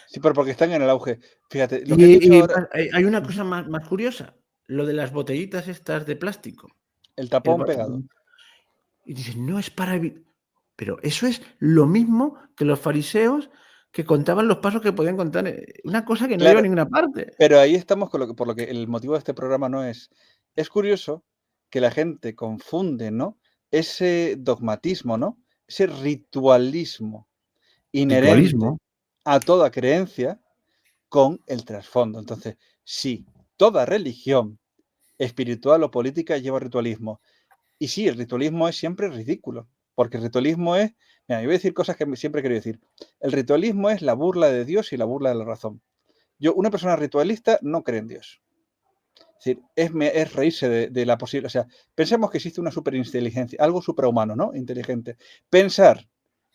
Sí, pero porque están en el auge. Fíjate, lo que has dicho Y ahora, hay una cosa más curiosa, lo de las botellitas estas de plástico. el El tapón ba pegado. y dicen: "No es para pero eso es lo mismo que los fariseos que contaban los pasos que podían contar, una cosa que no lleva a Claro, ninguna parte. pero ahí estamos con lo que por lo que el motivo de este programa no es curioso que la gente confunde, ¿no?, ese dogmatismo, ¿no?, ese ritualismo inherente Ritualismo. a toda creencia con el trasfondo. Entonces, sí, toda religión, espiritual o política, lleva ritualismo. Y sí, el ritualismo es siempre ridículo, porque el ritualismo es, mira, yo voy a decir cosas que siempre he querido decir. El ritualismo es la burla de Dios y la burla de la razón. Una persona ritualista no cree en Dios. Es decir, es reírse de la posible. O sea, pensemos que existe una superinteligencia, algo suprahumano, ¿no? Inteligente. Pensar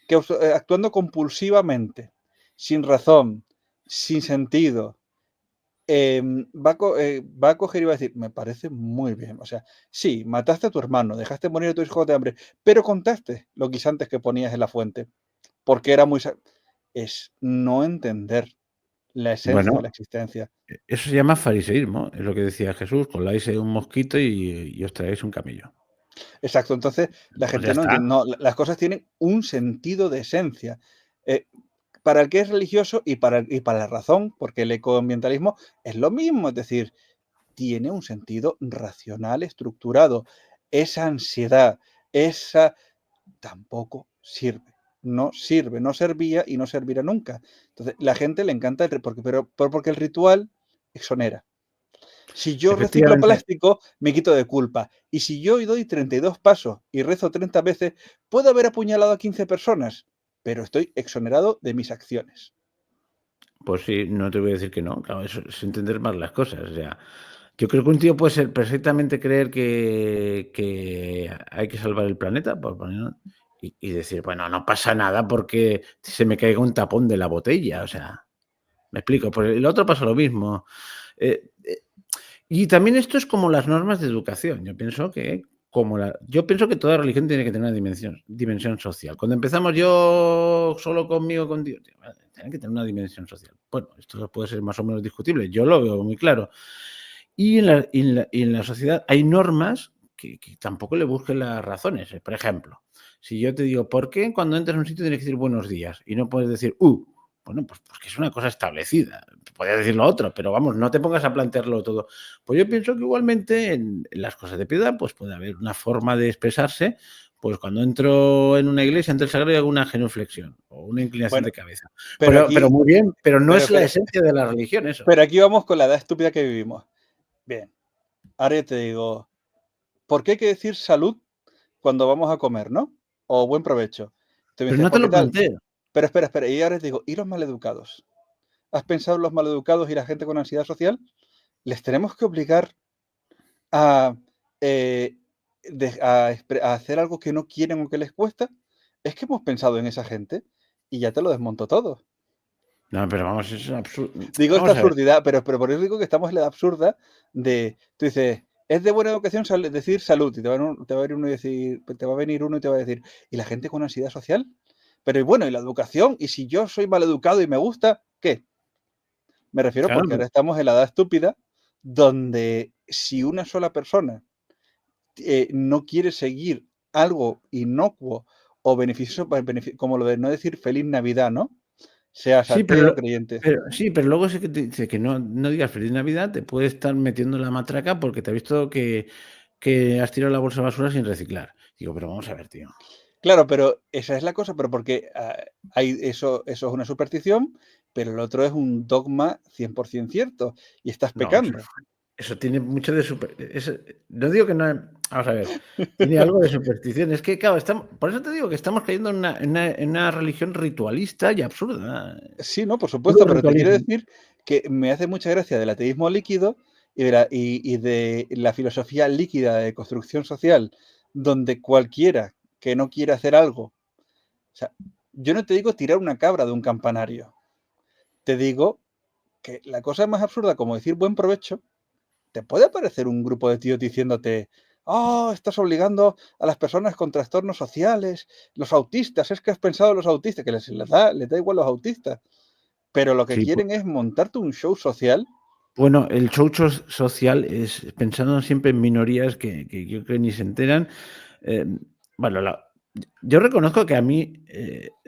que actuando compulsivamente, sin razón, sin sentido, va a coger y va a decir: me parece muy bien. O sea, sí, mataste a tu hermano, dejaste morir a tu hijo de hambre, pero contaste los guisantes que ponías en la fuente, porque era muy... Es no entender la esencia de la Bueno, existencia. eso se llama fariseísmo, es lo que decía Jesús: "Coláis un mosquito y os traéis un camello". Exacto, entonces la Pues ya gente no está. entiende, no, las cosas tienen un sentido de esencia. Eh, para el que es religioso y para la razón, porque el ecoambientalismo es lo mismo, es decir, tiene un sentido racional, estructurado. Esa ansiedad, esa tampoco sirve. No sirve, no servía y no servirá nunca. Entonces, la gente le encanta pero porque el ritual exonera. Si yo reciclo Efectivamente. plástico, me quito de culpa. Y si yo doy 32 pasos y rezo 30 veces, puedo haber apuñalado a 15 personas, pero estoy exonerado de mis acciones. Pues sí, no te voy a decir que no, claro, eso es entender más las cosas, o sea, yo creo que un tío puede ser perfectamente creer que hay que salvar el planeta, por poner y decir: "Bueno, no pasa nada porque se me caiga un tapón de la botella", o sea, me explico, pues el otro pasa lo mismo. Eh, eh, y también esto es como las normas de educación, yo pienso que toda religión tiene que tener una dimensión social. Cuando empezamos yo solo conmigo, con Dios, tío, vale, tiene que tener una dimensión social. Bueno, esto puede ser más o menos discutible, yo lo veo muy claro. Y en la sociedad hay normas que tampoco le busquen las razones. Por ejemplo, si yo te digo: "¿Por qué cuando entras a un sitio tienes que decir buenos días?", y no puedes decir: bueno, pues que es una cosa establecida. Podría decirlo otro, pero vamos, no te pongas a plantearlo todo. Pues yo pienso que igualmente en las cosas de piedad, pues puede haber una forma de expresarse. Pues cuando entro en una iglesia, ante el sagrario, hago una genuflexión o una inclinación Bueno, de cabeza. pero Pero aquí, muy bien, pero no pero, es la pero, esencia de la religión eso. pero aquí vamos con la edad estúpida que vivimos. Bien, ahora yo te digo, ¿por qué hay que decir salud cuando vamos a comer, no? O buen provecho. Tú me Pero dices, no te ¿por qué lo tal? planteo. Pero espera, y ahora te digo, ¿y los maleducados? ¿Has pensado en los maleducados y la gente con ansiedad social? ¿Les tenemos que obligar a, eh, a hacer algo que no quieren o que les cuesta? Es que hemos pensado en esa gente y ya te lo desmonto todo. No, pero vamos, es absurdo. Digo esta Vamos a ver. absurdidad, pero por eso digo que estamos en la edad absurda de, tú dices, es de buena educación decir salud, y te va a venir uno y decir, te va a venir uno y te va a decir, ¿y la gente con ansiedad social? Pero y bueno, ¿y la educación? ¿Y si yo soy mal educado y me gusta? ¿Qué? Me refiero Claro, porque ahora estamos en la edad estúpida, donde si una sola persona no quiere seguir algo inocuo o beneficioso, como lo de no decir feliz Navidad, ¿no? Seas sí, ateo o creyente. pero luego ese que te dice que no digas feliz Navidad, te puede estar metiendo la matraca porque te ha visto que has tirado la bolsa de basura sin reciclar. Digo, pero vamos a ver, tío. Claro, pero esa es la cosa, pero porque hay eso es una superstición, pero el otro es un dogma 100% cierto y estás No, pecando. eso tiene mucho de no digo que no. Vamos a ver, tiene algo de superstición. Es que, claro, por eso te digo que estamos cayendo en una religión ritualista y absurda. Sí, no, por Puro supuesto, pero te quiero ritualismo. decir que me hace mucha gracia del ateísmo líquido y de la filosofía líquida de construcción social, donde cualquiera que no quiera hacer algo, o sea, yo no te digo tirar una cabra de un campanario, te digo que la cosa más absurda como decir buen provecho, te puede aparecer un grupo de tíos diciéndote, oh, estás obligando a las personas con trastornos sociales, los autistas, es que has pensado en los autistas, que les da igual los autistas, pero lo que Sí, quieren es montarte un show social. bueno, el show social es pensando siempre en minorías que yo creo que ni se enteran. Bueno, yo reconozco que a mí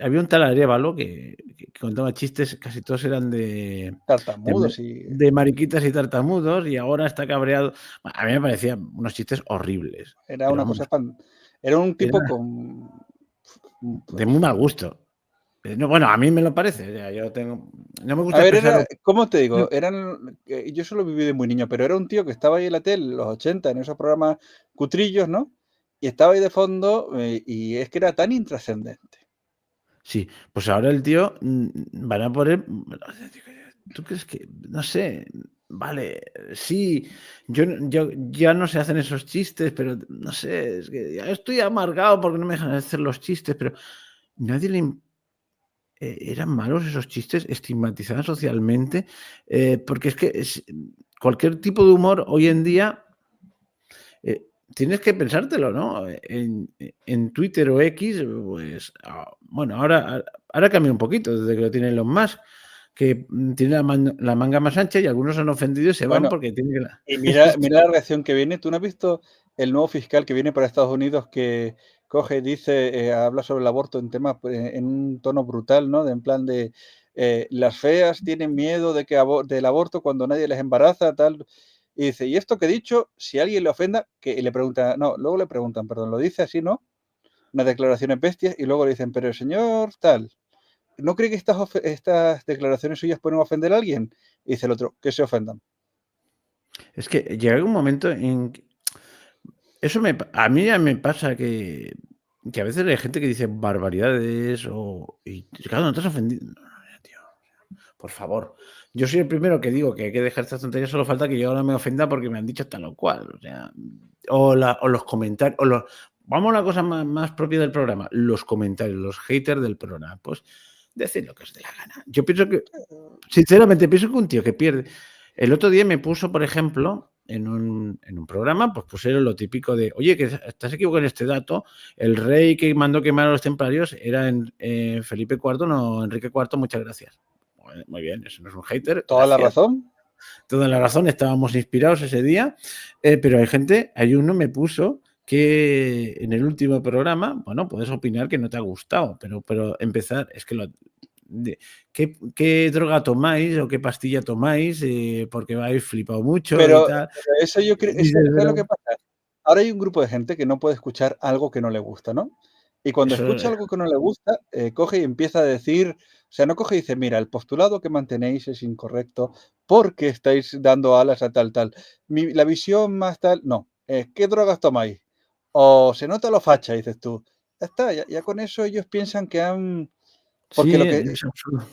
había un tal Arévalo que contaba chistes, casi todos eran de, Tartamudos y de mariquitas y tartamudos, y ahora está cabreado. A mí me parecían unos chistes horribles, era pero una vamos, cosa era un tipo era con de muy mal gusto. No, bueno, a mí me lo parece. O sea, no me a gusta ver, expresar. era, ¿cómo te digo? Yo solo viví de muy niño, pero era un tío que estaba ahí en la tele, en los 80 en esos programas cutrillos, ¿no? Y estaba ahí de fondo, y es que era tan intrascendente. Sí, pues ahora el tío, van a poner, ¿tú crees que? No sé, vale, sí, yo ya no se hacen esos chistes, pero no sé, es que ya estoy amargado porque no me dejan hacer los chistes, pero nadie eran malos esos chistes, estigmatizaban socialmente, porque es que cualquier tipo de humor hoy en día tienes que pensártelo, ¿no? En Twitter o X, pues, bueno, ahora cambia un poquito desde que lo tiene Elon Musk, que tiene la manga más ancha y algunos han ofendido y se van Bueno, porque tiene que y mira la reacción que viene. ¿Tú no has visto el nuevo fiscal que viene para Estados Unidos que coge y dice, habla sobre el aborto en temas, en un tono brutal, ¿no? En plan de las feas tienen miedo de que del aborto cuando nadie les embaraza, tal. Y dice, y esto que he dicho, si alguien le ofenda, que y le pregunta, no, luego le preguntan, perdón, lo dice así, ¿no? Unas declaraciones bestias y luego le dicen, pero el señor tal, ¿no cree que estas declaraciones suyas pueden ofender a alguien? Y dice el otro, que se ofendan. Es que llega un momento en que eso a mí ya me pasa que a veces hay gente que dice barbaridades y claro, no te has ofendido. No, no, tío, por favor. Yo soy el primero que digo que hay que dejar estas tonterías, solo falta que yo ahora me ofenda porque me han dicho tal o cual. O sea, o los comentarios, vamos a una cosa más propia del programa, los comentarios, los haters del programa. Pues decir lo que os dé la gana. Yo pienso que, sinceramente, pienso que un tío que pierde. El otro día me puso, por ejemplo, en un programa, pues pusieron lo típico de, oye, que estás equivocado en este dato, el rey que mandó quemar a los templarios era Felipe IV, no Enrique IV, muchas gracias. Muy bien, eso no es un hater, Toda la gracias. razón. Toda la razón, estábamos inspirados ese día, pero hay uno me puso que en el último programa, bueno, puedes opinar que no te ha gustado, pero empezar, es que qué droga tomáis o qué pastilla tomáis, porque habéis flipado mucho y Pero tal. eso yo creo, Dices, ¿sabes lo pero que pasa? Ahora hay un grupo de gente que no puede escuchar algo que no le gusta, ¿no? Y cuando eso, escucha algo que no le gusta, coge y empieza a decir, o sea, no coge y dice, mira, el postulado que mantenéis es incorrecto porque estáis dando alas a tal, tal. La visión más tal, no. ¿Qué drogas tomáis? O se nota lo facha, dices tú. Ya está, ya con eso ellos piensan que han... Porque sí, es absurdo.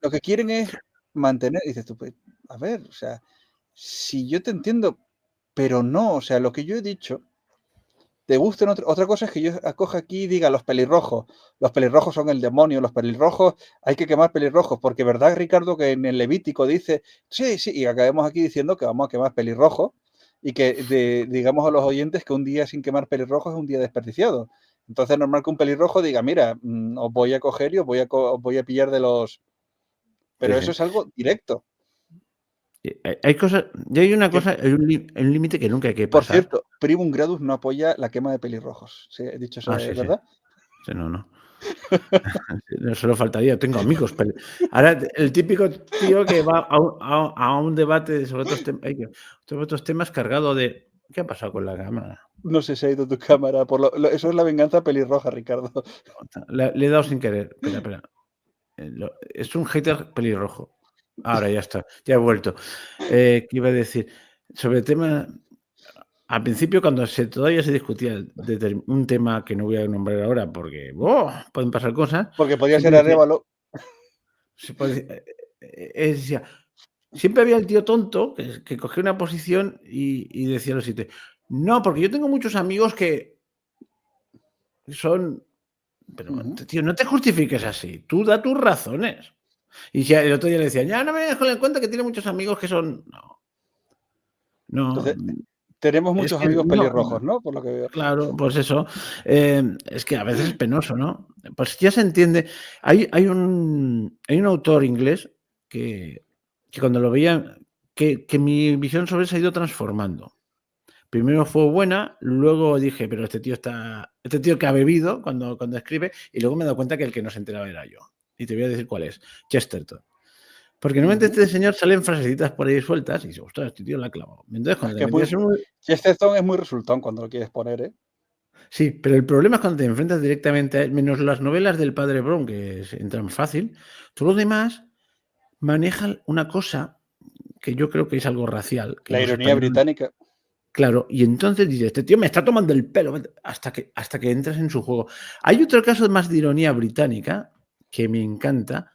lo que quieren es mantener, dices tú, pues, a ver, o sea, si yo te entiendo, pero no, o sea, lo que yo he dicho, te gusten otra cosa es que yo acoja aquí y diga los pelirrojos son el demonio, los pelirrojos, hay que quemar pelirrojos, porque verdad, Ricardo, que en el Levítico dice, sí, sí, y acabemos aquí diciendo que vamos a quemar pelirrojos y que digamos a los oyentes que un día sin quemar pelirrojos es un día desperdiciado. Entonces es normal que un pelirrojo diga, mira, os voy a coger y os voy a pillar de los... Sí, Pero sí. eso es algo directo. Hay cosas, ya hay una Que, cosa, hay un límite que nunca hay que por pasar. cierto, Primum Gradus no apoya la quema de pelirrojos. Sí, he dicho eso, Ah, ¿es sí, sí. verdad? Sí, no, no. No solo faltaría, tengo amigos. Ahora, el típico tío que va a un debate sobre otros temas cargado de. ¿Qué ha pasado con la cámara? No sé si ha ido tu cámara. Eso es la venganza pelirroja, Ricardo. Le he dado sin querer. Espera, espera. Es un hater pelirrojo. Ahora ya está, ya he vuelto. ¿Qué iba a decir? Sobre el tema. Al principio, cuando todavía se discutía un tema que no voy a nombrar ahora porque pueden pasar cosas, Porque podía ser siempre decía, Arévalo. se puede decir, decía, siempre había el tío tonto que cogía una posición y decía lo siguiente: no, porque yo tengo muchos amigos que son. Pero, Ujú. tío, no te justifiques así. Tú da tus razones. Y si el otro día le decían, ya no me dejes con el cuento que tiene muchos amigos que son. No, no. Entonces, tenemos Es muchos que amigos no. pelirrojos, ¿no? Por lo que veo. Claro, pues eso. Es que a veces es penoso, ¿no? Pues ya se entiende. Hay un autor inglés que cuando lo veía, que mi visión sobre él se ha ido transformando. Primero fue buena, luego dije, pero este tío que ha bebido cuando escribe, y luego me he dado cuenta que el que no se enteraba era yo. Y te voy a decir cuál es, Chesterton. Porque normalmente Ujú. este señor salen frasecitas por ahí sueltas y dice, ostras, este tío la ha clavado. Entonces, Es cuando te que es muy... metías en un. Chesterton es muy resultón cuando lo quieres poner, ¿eh? Sí, pero el problema es cuando te enfrentas directamente a él, menos las novelas del padre Brown, que entran fácil, todos los demás manejan una cosa que yo creo que es algo racial, que La los ironía españoles. británica. Claro, y entonces dices, este tío me está tomando el pelo, hasta que entras en su juego. Hay otro caso más de ironía británica que me encanta,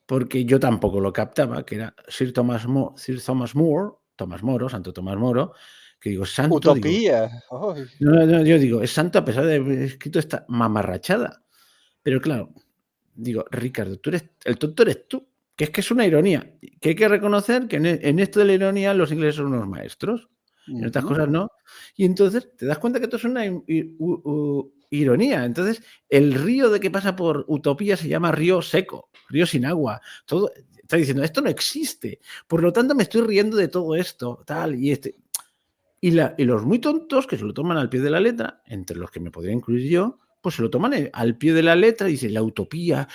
porque yo tampoco lo captaba, que era Sir Thomas More, Tomás Moro, Santo Tomás Moro, que digo, santo, digo, Utopía. Ay. no, no, no, yo digo, es santo a pesar de haber escrito esta mamarrachada. Pero claro, digo, Ricardo, el tonto eres tú, que es una ironía, que hay que reconocer que en esto de la ironía los ingleses son unos maestros, en otras Ujú. cosas no. Y entonces te das cuenta que esto es una ironía. Entonces, el río de que pasa por Utopía se llama río seco, río sin agua. Todo está diciendo, esto no existe. Por lo tanto, me estoy riendo de todo esto, tal, y los muy tontos que se lo toman al pie de la letra, entre los que me podría incluir yo, pues se lo toman al pie de la letra y dicen la utopía.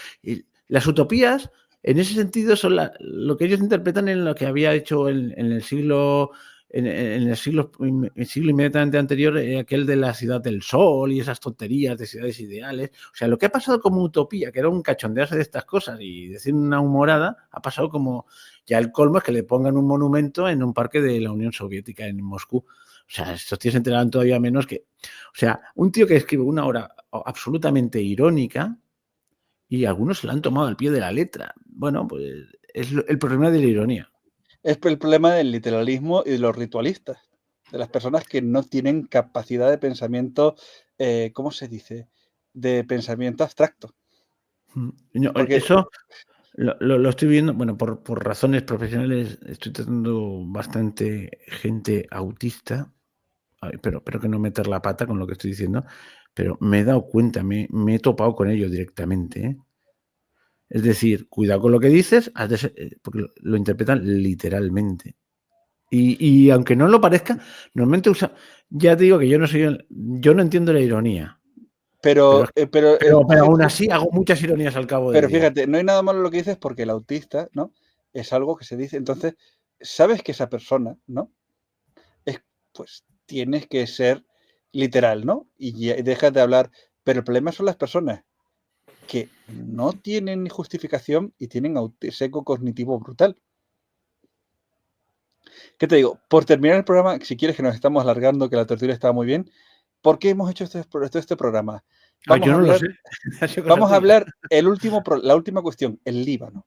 Las utopías, en ese sentido, son lo que ellos interpretan en lo que había hecho en el siglo. El siglo inmediatamente anterior, aquel de la ciudad del sol y esas tonterías de ciudades ideales. O sea, lo que ha pasado como utopía, que era un cachondearse de estas cosas y decir una humorada, ha pasado como ya el colmo es que le pongan un monumento en un parque de la Unión Soviética en Moscú. O sea, estos tíos se enteraban todavía menos que. O sea, un tío que escribe una obra absolutamente irónica y algunos se la han tomado al pie de la letra. Bueno, pues es el problema de la ironía. Es el problema del literalismo y de los ritualistas. De las personas que no tienen capacidad de pensamiento, ¿cómo se dice? De pensamiento abstracto. No, Porque eso lo estoy viendo, bueno, por razones profesionales estoy tratando bastante gente autista, pero que no meter la pata con lo que estoy diciendo, pero me he dado cuenta, me he topado con ellos directamente, ¿eh? Es decir, cuidado con lo que dices, porque lo interpretan literalmente. Y aunque no lo parezca, normalmente usa. Ya te digo que yo no entiendo la ironía, Pero, Pero aún fíjate, así hago muchas ironías al cabo del pero día. fíjate, no hay nada malo en lo que dices porque el autista, ¿no? Es algo que se dice. Entonces, sabes que esa persona, ¿no? Pues tienes que ser literal, ¿no? Y dejas de hablar. Pero el problema son las personas que no tienen ni justificación y tienen seco cognitivo brutal. ¿Qué te digo? Por terminar el programa, si quieres que nos estamos alargando, que la tertulia estaba muy bien, ¿por qué hemos hecho este programa? Vamos Yo a no lo hablar, sé. Ha sido cosa tuya. la última cuestión, el Líbano.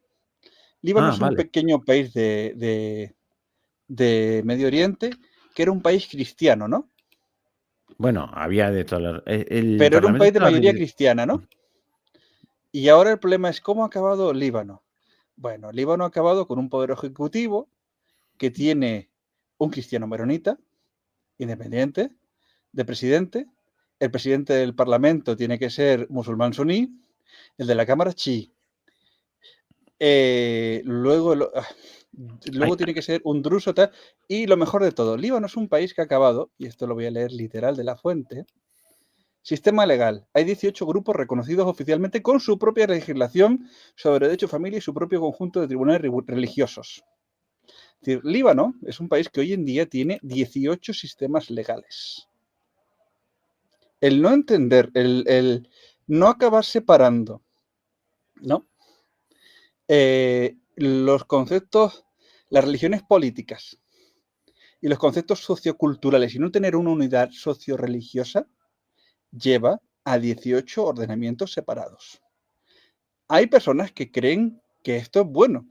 Líbano es un Vale. pequeño país de Medio Oriente que era un país cristiano, ¿no? Bueno, había de todas el Pero era un Parlamento país de estaba mayoría cristiana, ¿no? Y ahora el problema es cómo ha acabado Líbano. Bueno, Líbano ha acabado con un poder ejecutivo que tiene un cristiano maronita, independiente, de presidente. El presidente del parlamento tiene que ser musulmán suní, el de la cámara chi. Luego tiene que ser un druso tal. Y lo mejor de todo, Líbano es un país que ha acabado, y esto lo voy a leer literal de la fuente. Sistema legal. Hay 18 grupos reconocidos oficialmente con su propia legislación sobre derecho a familia y su propio conjunto de tribunales religiosos. Es decir, Líbano es un país que hoy en día tiene 18 sistemas legales. El no entender, el no acabar separando, ¿no? Los conceptos, las religiones políticas y los conceptos socioculturales y no tener una unidad socio-religiosa lleva a 18 ordenamientos separados. Hay personas que creen que esto es bueno,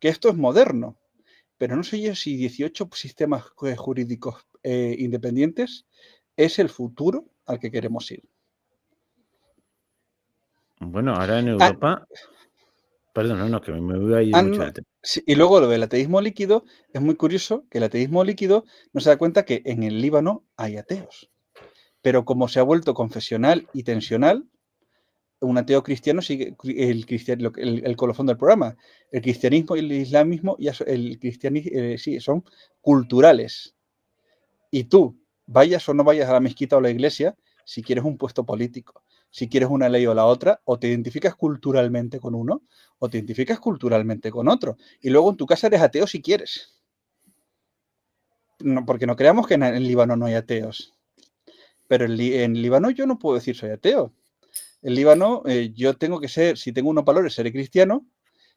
que esto es moderno, pero no sé yo si 18 sistemas jurídicos independientes es el futuro al que queremos ir. Bueno, ahora en Ah, Europa. Perdón, no, que me voy a ir mucho no, del tema. sí, y luego lo del ateísmo líquido, es muy curioso que el ateísmo líquido no se da cuenta que en el Líbano hay ateos. Pero como se ha vuelto confesional y tensional, un ateo cristiano sigue el colofón del programa. El cristianismo y el islamismo sí, son culturales. Y tú, vayas o no vayas a la mezquita o a la iglesia, si quieres un puesto político, si quieres una ley o la otra, o te identificas culturalmente con uno, o te identificas culturalmente con otro. Y luego en tu casa eres ateo si quieres. No, porque no creamos que en el Líbano no hay ateos. Pero en Líbano yo no puedo decir soy ateo. En Líbano yo tengo que ser, si tengo unos valores, seré cristiano.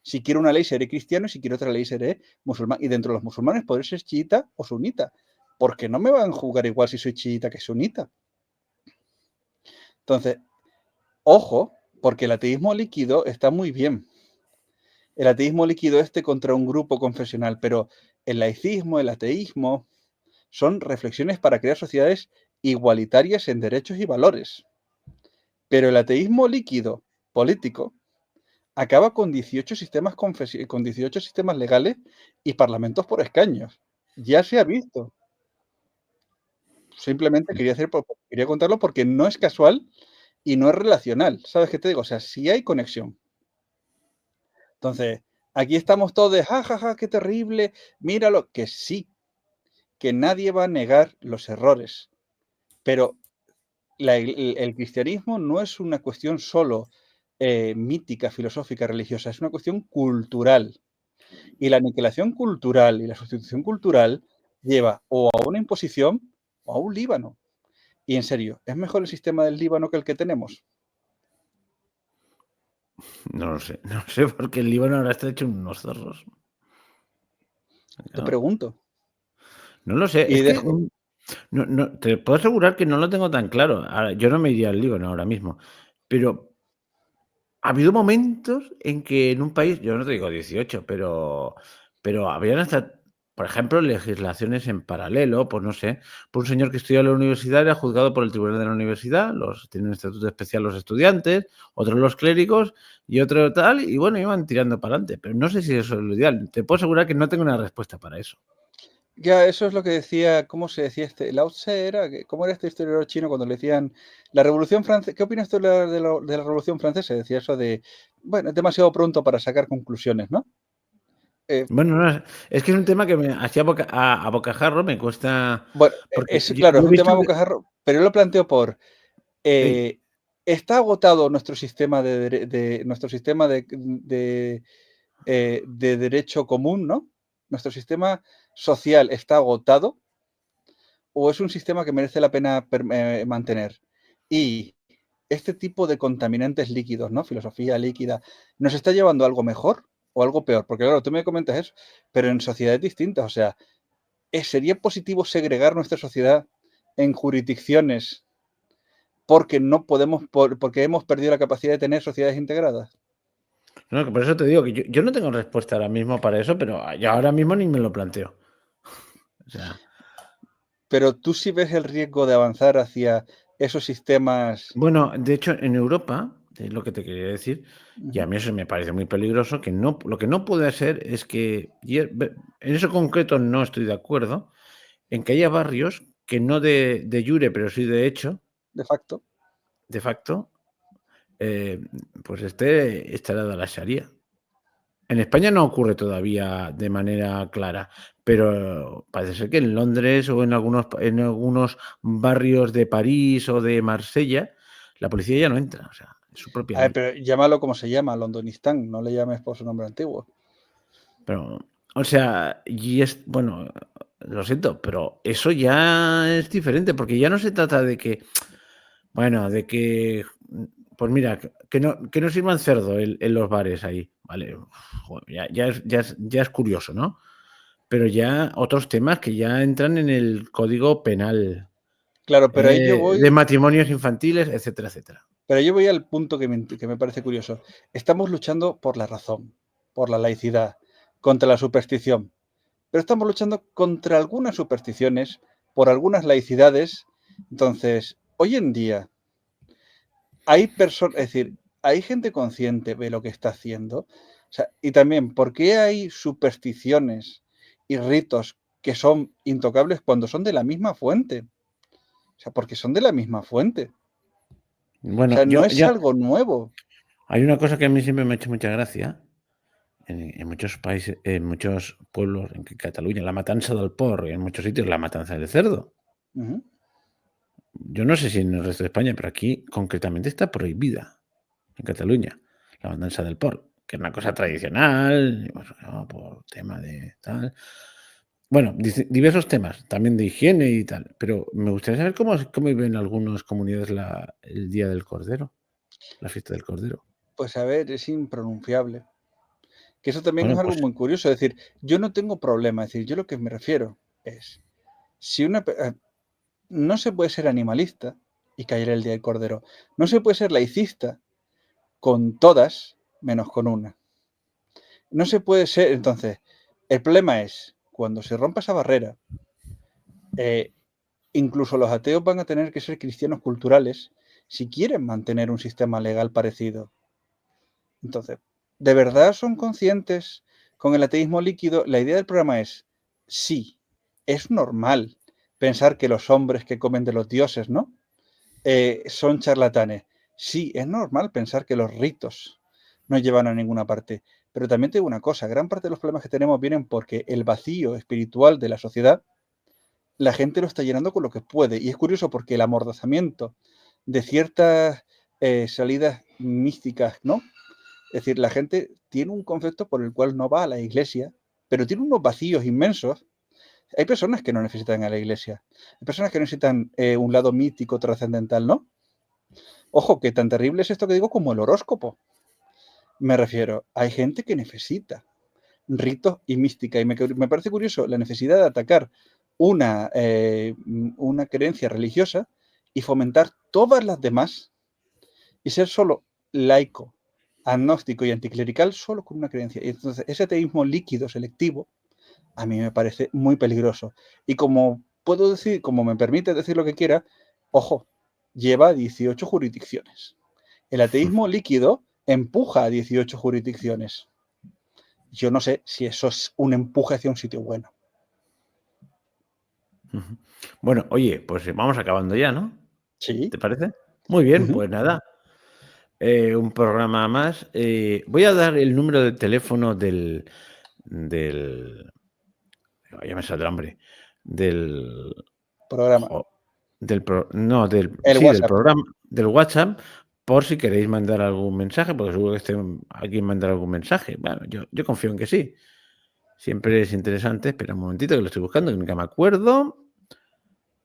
Si quiero una ley, seré cristiano. Y si quiero otra ley, seré musulmán. Y dentro de los musulmanes podré ser chiita o sunita. Porque no me van a juzgar igual si soy chiita que sunita. Entonces, ojo, porque el ateísmo líquido está muy bien. El ateísmo líquido contra un grupo confesional, pero el laicismo, el ateísmo, son reflexiones para crear sociedades igualitarias en derechos y valores. Pero el ateísmo líquido político acaba con 18 sistemas legales y parlamentos por escaños. Ya se ha visto. Simplemente quería contarlo porque no es casual y no es relacional. ¿Sabes qué te digo? O sea, sí hay conexión. Entonces, aquí estamos todos de jajaja, qué terrible, míralo, que sí, que nadie va a negar los errores, pero el cristianismo no es una cuestión solo mítica, filosófica, religiosa, es una cuestión cultural. Y la aniquilación cultural y la sustitución cultural lleva o a una imposición o a un Líbano. Y en serio, ¿es mejor el sistema del Líbano que el que tenemos? No lo sé, no sé, porque el Líbano ahora está hecho unos zorros. Te No, pregunto. no lo sé, Y es que dejo, no, te puedo asegurar que no lo tengo tan claro. Ahora, yo no me iría al Líbano ahora mismo, pero ha habido momentos en que en un país, yo no te digo 18, pero habían hasta, por ejemplo, legislaciones en paralelo, pues no sé, por un señor que estudió en la universidad era juzgado por el tribunal de la universidad, tiene un estatuto especial los estudiantes, otros los clérigos y otro tal, y bueno, iban tirando para adelante, pero no sé si eso es lo ideal. Te puedo asegurar que no tengo una respuesta para eso. ya eso es lo que decía, ¿cómo se decía Lao Tse era? ¿Cómo era este historiador chino cuando le decían la Revolución Francesa? ¿Qué opinas tú de la Revolución Francesa? Decía eso de, bueno, es demasiado pronto para sacar conclusiones, ¿no? Eh, Bueno, no, es que es un tema que me hacía a bocajarro, me cuesta, bueno, porque es claro, es yo he un tema visto que. bocajarro, pero yo lo planteo por, Ey, ¿Está agotado nuestro sistema de derecho común, ¿no? ¿Nuestro sistema social está agotado o es un sistema que merece la pena mantener? Y este tipo de contaminantes líquidos, ¿no? Filosofía líquida, ¿nos está llevando a algo mejor o algo peor? Porque claro, tú me comentas eso, pero en sociedades distintas, o sea, ¿sería positivo segregar nuestra sociedad en jurisdicciones porque no podemos, porque hemos perdido la capacidad de tener sociedades integradas? No, que por eso te digo que yo no tengo respuesta ahora mismo para eso, pero yo ahora mismo ni me lo planteo. O sea, Pero tú sí ves el riesgo de avanzar hacia esos sistemas. bueno, de hecho, en Europa, es lo que te quería decir, y a Ujú, mí eso me parece muy peligroso, que no, lo que no puede ser es que, en eso concreto no estoy de acuerdo, en que haya barrios que no de jure, pero sí de hecho, de facto. de facto, eh, pues esté instalada la Sharia. En España no ocurre todavía de manera clara, pero parece ser que en Londres o en algunos barrios de París o de Marsella, la policía ya no entra, o sea, es su propia A ver, ley. pero llámalo como se llama, Londonistán, no le llames por su nombre antiguo. Pero, o sea, y es, bueno, lo siento, pero eso ya es diferente, porque ya no se trata de que, bueno, de que, pues mira, que no sirvan cerdo en los bares ahí, ¿vale? Joder, ya es curioso, ¿no? Pero ya otros temas que ya entran en el código penal, Claro, pero ahí yo de voy, matrimonios infantiles, etcétera, etcétera. al punto que me parece curioso. Estamos luchando por la razón, por la laicidad, contra la superstición, pero estamos luchando contra algunas supersticiones, por algunas laicidades. Entonces, hoy en día hay personas, es decir, hay gente consciente de lo que está haciendo. O sea, y también, ¿por qué hay supersticiones y ritos que son intocables cuando son de la misma fuente? O sea, porque son de la misma fuente. O Bueno, sea, no es algo nuevo. hay una cosa que a mí siempre me ha hecho mucha gracia, en muchos países, en muchos pueblos, en Cataluña, la matanza del porro, y en muchos sitios la matanza del cerdo. Ujú. Yo no sé si en el resto de España, pero aquí concretamente está prohibida, en Cataluña, la matanza del porro, que es una cosa tradicional, y bueno, no, por tema de tal. Bueno, diversos temas, también de higiene y tal, pero me gustaría saber cómo viven algunas comunidades el Día del Cordero, la fiesta del Cordero. Pues a ver, es impronunciable. Que eso también es Bueno, algo pues muy curioso. Es decir, yo no tengo problema. Es decir, yo lo que me refiero es, si no se puede ser animalista y caer el día del cordero. No se puede ser laicista con todas menos con una. No se puede ser. Entonces, el problema es, cuando se rompa esa barrera, eh, incluso los ateos van a tener que ser cristianos culturales si quieren mantener un sistema legal parecido. Entonces, ¿de verdad son conscientes con el ateísmo líquido? La idea del programa es, sí, es normal pensar que los hombres que comen de los dioses, ¿no? Son charlatanes. Sí, es normal pensar que los ritos no llevan a ninguna parte. Pero también te digo una cosa, gran parte de los problemas que tenemos vienen porque el vacío espiritual de la sociedad, la gente lo está llenando con lo que puede. Y es curioso porque el amordazamiento de ciertas salidas místicas, ¿no? Es decir, la gente tiene un concepto por el cual no va a la iglesia, pero tiene unos vacíos inmensos. Hay personas que no necesitan a la iglesia. Hay personas que necesitan un lado mítico, trascendental, ¿no? Ojo, que tan terrible es esto que digo como el horóscopo. Me refiero, hay gente que necesita ritos y mística. Y me parece curioso la necesidad de atacar una creencia religiosa y fomentar todas las demás y ser solo laico, agnóstico y anticlerical solo con una creencia. Y entonces ese ateísmo líquido, selectivo, a mí me parece muy peligroso. Y como puedo decir, como me permite decir lo que quiera, ojo, lleva 18 jurisdicciones. El ateísmo líquido empuja a 18 jurisdicciones. Yo no sé si eso es un empuje hacia un sitio bueno. ujú. Bueno, oye, pues vamos acabando ya, ¿no? Sí. ¿Te parece? Muy bien, Ujú. pues nada, un programa más. Voy a dar el número de teléfono del ya me saldrá hambre, del Programa. jo del pro no, del El sí, del WhatsApp. programa, del WhatsApp, por si queréis mandar algún mensaje, porque seguro que alguien mandará algún mensaje. Bueno, yo confío en que sí. Siempre es interesante. Espera un momentito que lo estoy buscando, que nunca me acuerdo.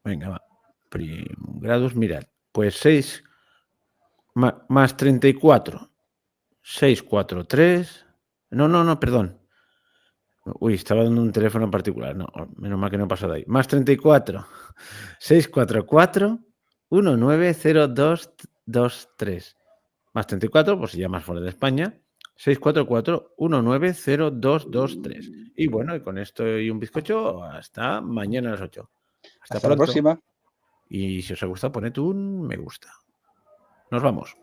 Venga, va. Primum gradus, mirad. Pues 6 más 34. 643. No, perdón. Uy, estaba dando un teléfono en particular. No, menos mal que no he pasado ahí. Más 34. 644 190223. Más 34, pues si llamas fuera de España. 644 190223. Y bueno, y con esto y un bizcocho, hasta mañana a las 8. Hasta Hasta la pronto. próxima. Y si os ha gustado, poned un me gusta. Nos vamos.